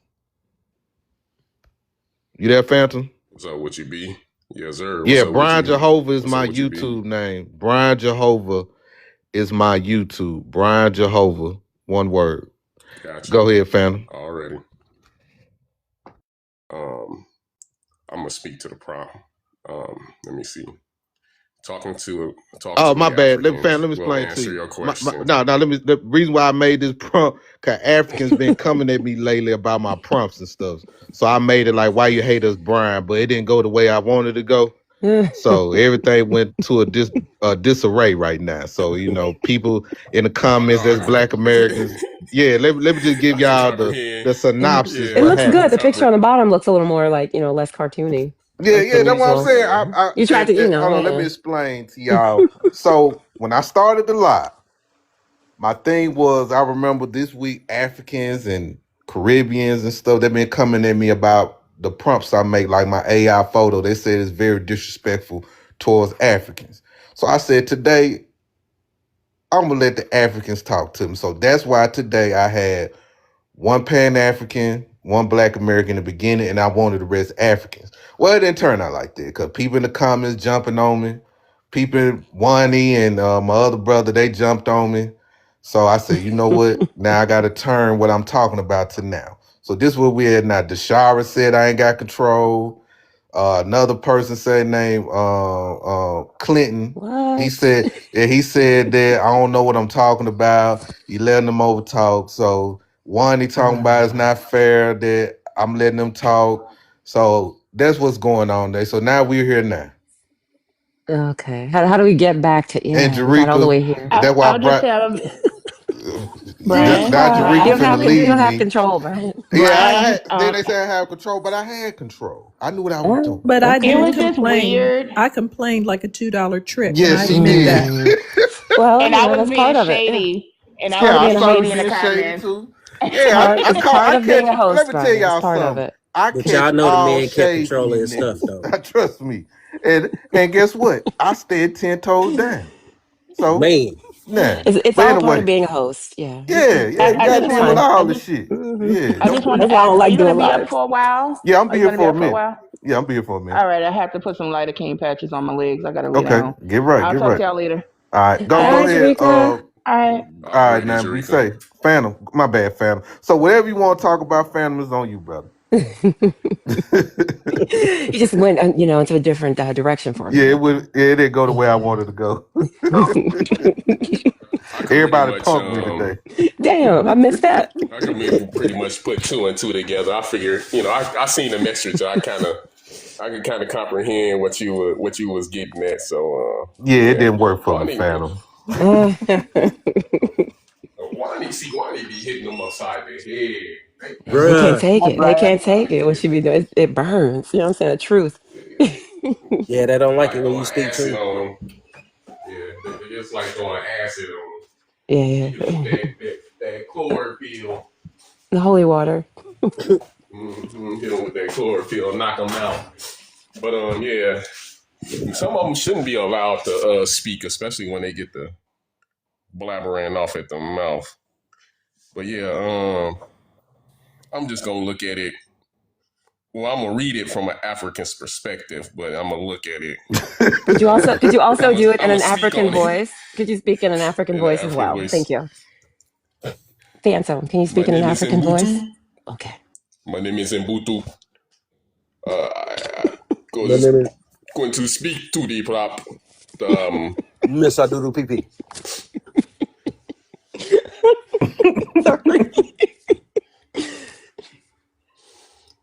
A: You there, Phantom?
N: What's up with you, B? Yes, sir. What's
A: Yeah,
N: up with you,
A: Brian
N: B?
A: Jehovah is
N: What's
A: my
N: up with you, B?
A: YouTube name. Brian Jehovah is my YouTube. Brian Jehovah, one word.
N: Gotcha.
A: Go ahead, Phantom.
N: Already. I'm gonna speak to the prompt. Let me see. Talking to
A: My
N: the
A: bad.
N: Africans
A: Let me
N: will
A: explain to
N: answer
A: you.
N: your question.
A: The reason why I made this prompt, because Africans been coming at me lately about my prompts and stuff. So I made it like, why you hate us, Brian? But it didn't go the way I wanted to go. So everything went to a disarray right now. So, people in the comments that's Black Americans. Yeah, let me just give y'all the synopsis
J: It
A: what
J: looks good.
A: happened.
J: The picture on the bottom looks a little more like, less cartoony
A: Yeah,
J: than
A: that's what I'm
J: usual.
A: saying.
J: You tried to,
A: Hold on, let me
J: yeah.
A: explain to y'all. So when I started the live, my thing was, I remember this week Africans and Caribbeans and stuff, they've been coming at me about the prompts I make, like my AI photo. They said it's very disrespectful towards Africans. So I said, today, I'm going to let the Africans talk to me. So that's why today I had one Pan-African, one Black American in the beginning, and I wanted the rest Africans. Well, it didn't turn out like that, because people in the comments jumping on me. People, Wani and my other brother, they jumped on me. So I said, you know what? Now I got to turn what I'm talking about to now. So this is what we had now. Deshara said I ain't got control. Another person said name Clinton.
J: What?
A: He said that I don't know what I'm talking about. You letting them over talk. So one he talking about is not fair that I'm letting them talk. So that's what's going on there. So now we're here now.
J: Okay. How do we get back to,
A: And
J: we got all the
A: Jareka,
J: way here.
A: that's why I
I: I'll just
A: brought
I: say,
J: Just
I: Brian,
A: now
J: you
A: Jareka
J: don't have
A: finna
J: you don't
A: leave
J: have
A: me.
J: control, right?
A: Yeah,
I: Brian,
A: then they say I have control, but I had control. I knew what I was
J: Oh,
A: doing.
F: But I
J: okay.
I: it
F: did
I: was just
F: complain.
I: weird,
F: I complained like a $2 trick, and
A: Yes,
F: I
A: she
F: admit
A: did.
F: that.
J: Well,
I: and I was
J: that's
I: being
J: part of it. Yeah.
I: shady, and
J: It's
I: I
J: part
I: was
J: of
A: Yeah, I
J: being
I: being
J: a
A: started
I: shady in
J: host.
I: the
A: being shady
I: comments.
A: too. Yeah,
J: It's part of being a
A: let
J: host,
A: me tell
J: brother. It's
A: y'all
J: part of
A: something.
J: it.
A: I
M: But
A: catch
M: y'all know the
A: all
M: man kept
A: shade from
M: control of
A: you
M: his stuff
A: niggas.
M: though.
A: Trust me. And guess what? I stayed 10 toes down. So
M: Man.
A: nah.
J: It's
A: But
J: all part of
A: anyway,
J: being a host. Yeah.
A: yeah,
J: It's
A: you
I: I
A: gotta
I: just
J: it's
A: deal
I: want
A: with
I: to,
J: fine.
A: all the shit.
J: Hmm
A: Yeah,
I: I
A: don't
I: just want
J: That's
I: to
J: why I
I: ask:
J: don't
I: Are
J: like
I: you gonna
J: doing
I: be up
J: lives.
I: for a while?
A: yeah, I'm
I: Are you
A: here
I: gonna be
A: for a
I: up for a
A: minute.
I: while?
A: Yeah, I'm here for a minute.
I: All right, I have to put some lidocaine patches on my legs. I gotta lay
A: Okay,
I: down.
A: get right,
I: I'll
A: get
I: talk to
A: right.
I: y'all later.
A: All right,
I: All
J: All
A: go
J: right,
I: right,
A: ahead.
J: Eureka.
I: all right.
A: All right,
N: Already,
A: now be
N: Jareka.
A: safe. Phantom, my bad, Phantom. So whatever you want to talk about, Phantom, is on you, brother.
J: You just went, into a different direction for a
A: Yeah,
J: minute there.
A: it didn't go the way I
J: Yeah.
A: wanted to go.
N: I could pretty
A: Everybody
N: much
A: punked me today.
J: Damn, I missed that.
N: pretty much put two and two together. I figured, I seen the message. I could kind of comprehend what you was getting at. So
A: Yeah, it
N: yeah,
A: didn't work for me,
N: Wani
A: Phantom.
N: Wani be hitting them upside the head.
J: They can't
E: Bruh.
J: take it. They can't take it. What
N: Yeah,
J: she be doing? It burns. You know what I'm saying? The truth.
M: Yeah, they don't
N: they
M: like
N: like
M: it when you
N: throwing
M: speak
N: acid
M: truth.
N: on them. Yeah, they just like throwing acid on them.
J: Yeah,
N: Hit them with
J: yeah.
N: that chlorophyll.
J: The holy water.
N: Hit them with that chlorophyll, knock them out. But yeah, some of them shouldn't be allowed to speak, especially when they get the blabbering off at the mouth. But yeah, I'm just gonna look at it. Well, I'm gonna read it from an African's perspective, but I'm gonna look at it.
J: Could you also do it
N: I'm
J: in
N: gonna
J: an
N: speak
J: African
N: on it
J: voice? Could you speak in an African
N: in an
J: voice as
N: African
J: well?
N: voice.
J: Thank you. Phantom, can you
N: My
J: speak in an
N: name is
J: African voice?
N: Mbutu.
J: Okay.
N: My name is Mbutu. I
M: My name is
N: going to speak to the prop. Um,
M: Miss Adudu PP.
J: Sorry.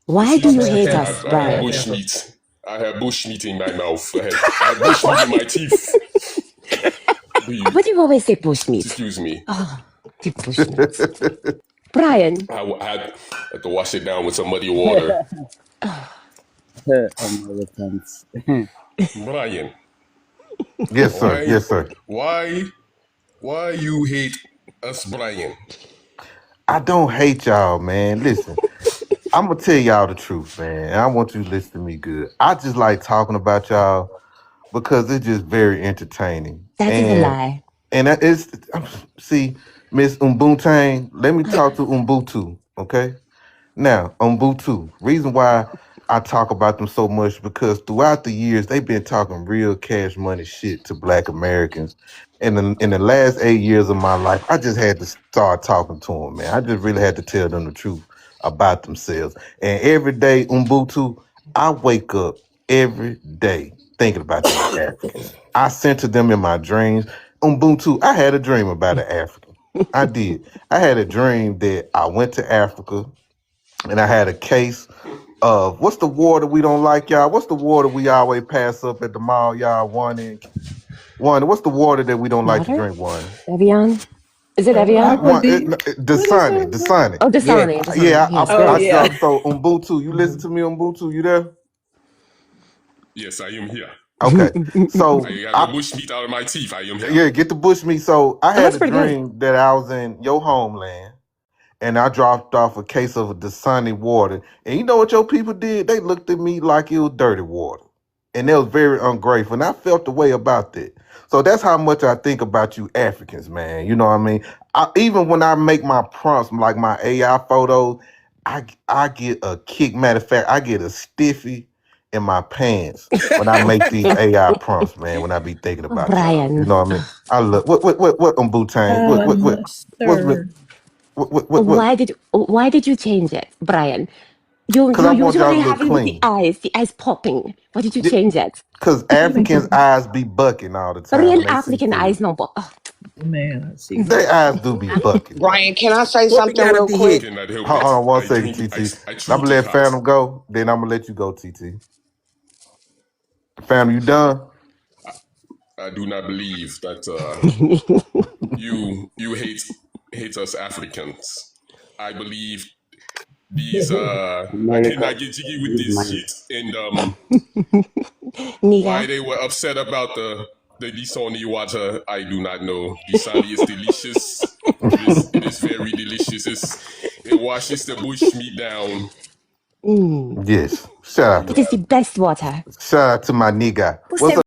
J: Why do you hate us,
N: I have
J: Brian?
N: bush meat. I have bush meat in my mouth. I have bush meat in my teeth.
J: Why do you always say bushmeat?
N: Excuse me.
J: Oh, the bushmeat. Brian.
N: I had to wash it down with some muddy water.
E: Americans.
N: Brian.
A: Yes, sir. Yes, sir.
N: Why you hate us, Brian?
A: I don't hate y'all, man. Listen, I'm gonna tell y'all the truth, man. And I want you to listen to me good. I just like talking about y'all because it's just very entertaining.
J: That is a lie.
A: And it's see, Miss Ubuntu. Let me talk to Ubuntu, okay? Now, Ubuntu. Reason why I talk about them so much because throughout the years they've been talking real cash money shit to Black Americans. And in the last 8 years of my life, I just had to start talking to them, man. I just really had to tell them the truth about themselves. And every day, Ubuntu, I wake up every day thinking about these Africans. I center them in my dreams. Ubuntu, I had a dream about an African. I did. I had a dream that I went to Africa and I had a case of what's the water we don't like, y'all? What's the water we always pass up at the mall, y'all? One. What's the water that we don't like to drink? One.
J: Evian? Is it Evian?
A: Dasani.
J: Oh, Dasani.
A: Yeah.
J: Yes.
A: I dropped. So Ubuntu, you listen to me, Ubuntu? You there?
N: Yes, I am here.
A: Okay. So
N: I have the bush meat out of my teeth. I am here.
A: Yeah, get the bush meat. So I had a dream that I was in your homeland. And I dropped off a case of Dasani water. And you know what your people did? They looked at me like it was dirty water. And they was very ungrateful. And I felt the way about that. So that's how much I think about you Africans, man. You know what I mean? Even when I make my prompts, like my AI photos, I get a kick. Matter of fact, I get a stiffy in my pants when I make these AI prompts, man, when I be thinking about
J: Brian.
A: you know what I mean? I love what Bhutan?
J: Why did you change it, Brian? You usually have it with the eyes popping. Why did you change it?
A: Because Africans' eyes be bucking all the time.
J: Real African eyes no buck. Oh.
F: Man,
A: their eyes do be bucking.
O: Brian, can I say something real quick?
A: Hold on 1 second, TT. I'm gonna let Phantom go, then I'm gonna let you go, TT. Phantom, you done?
N: I do not believe that you hate us Africans. I believe these I cannot get jiggy with this shit. And why they were upset about the Disani water, I do not know. Disani is delicious. It is very delicious. It washes the bush meat down.
A: Yes. Shout out.
J: It is the best water.
A: Shout out to my nigga. What's up?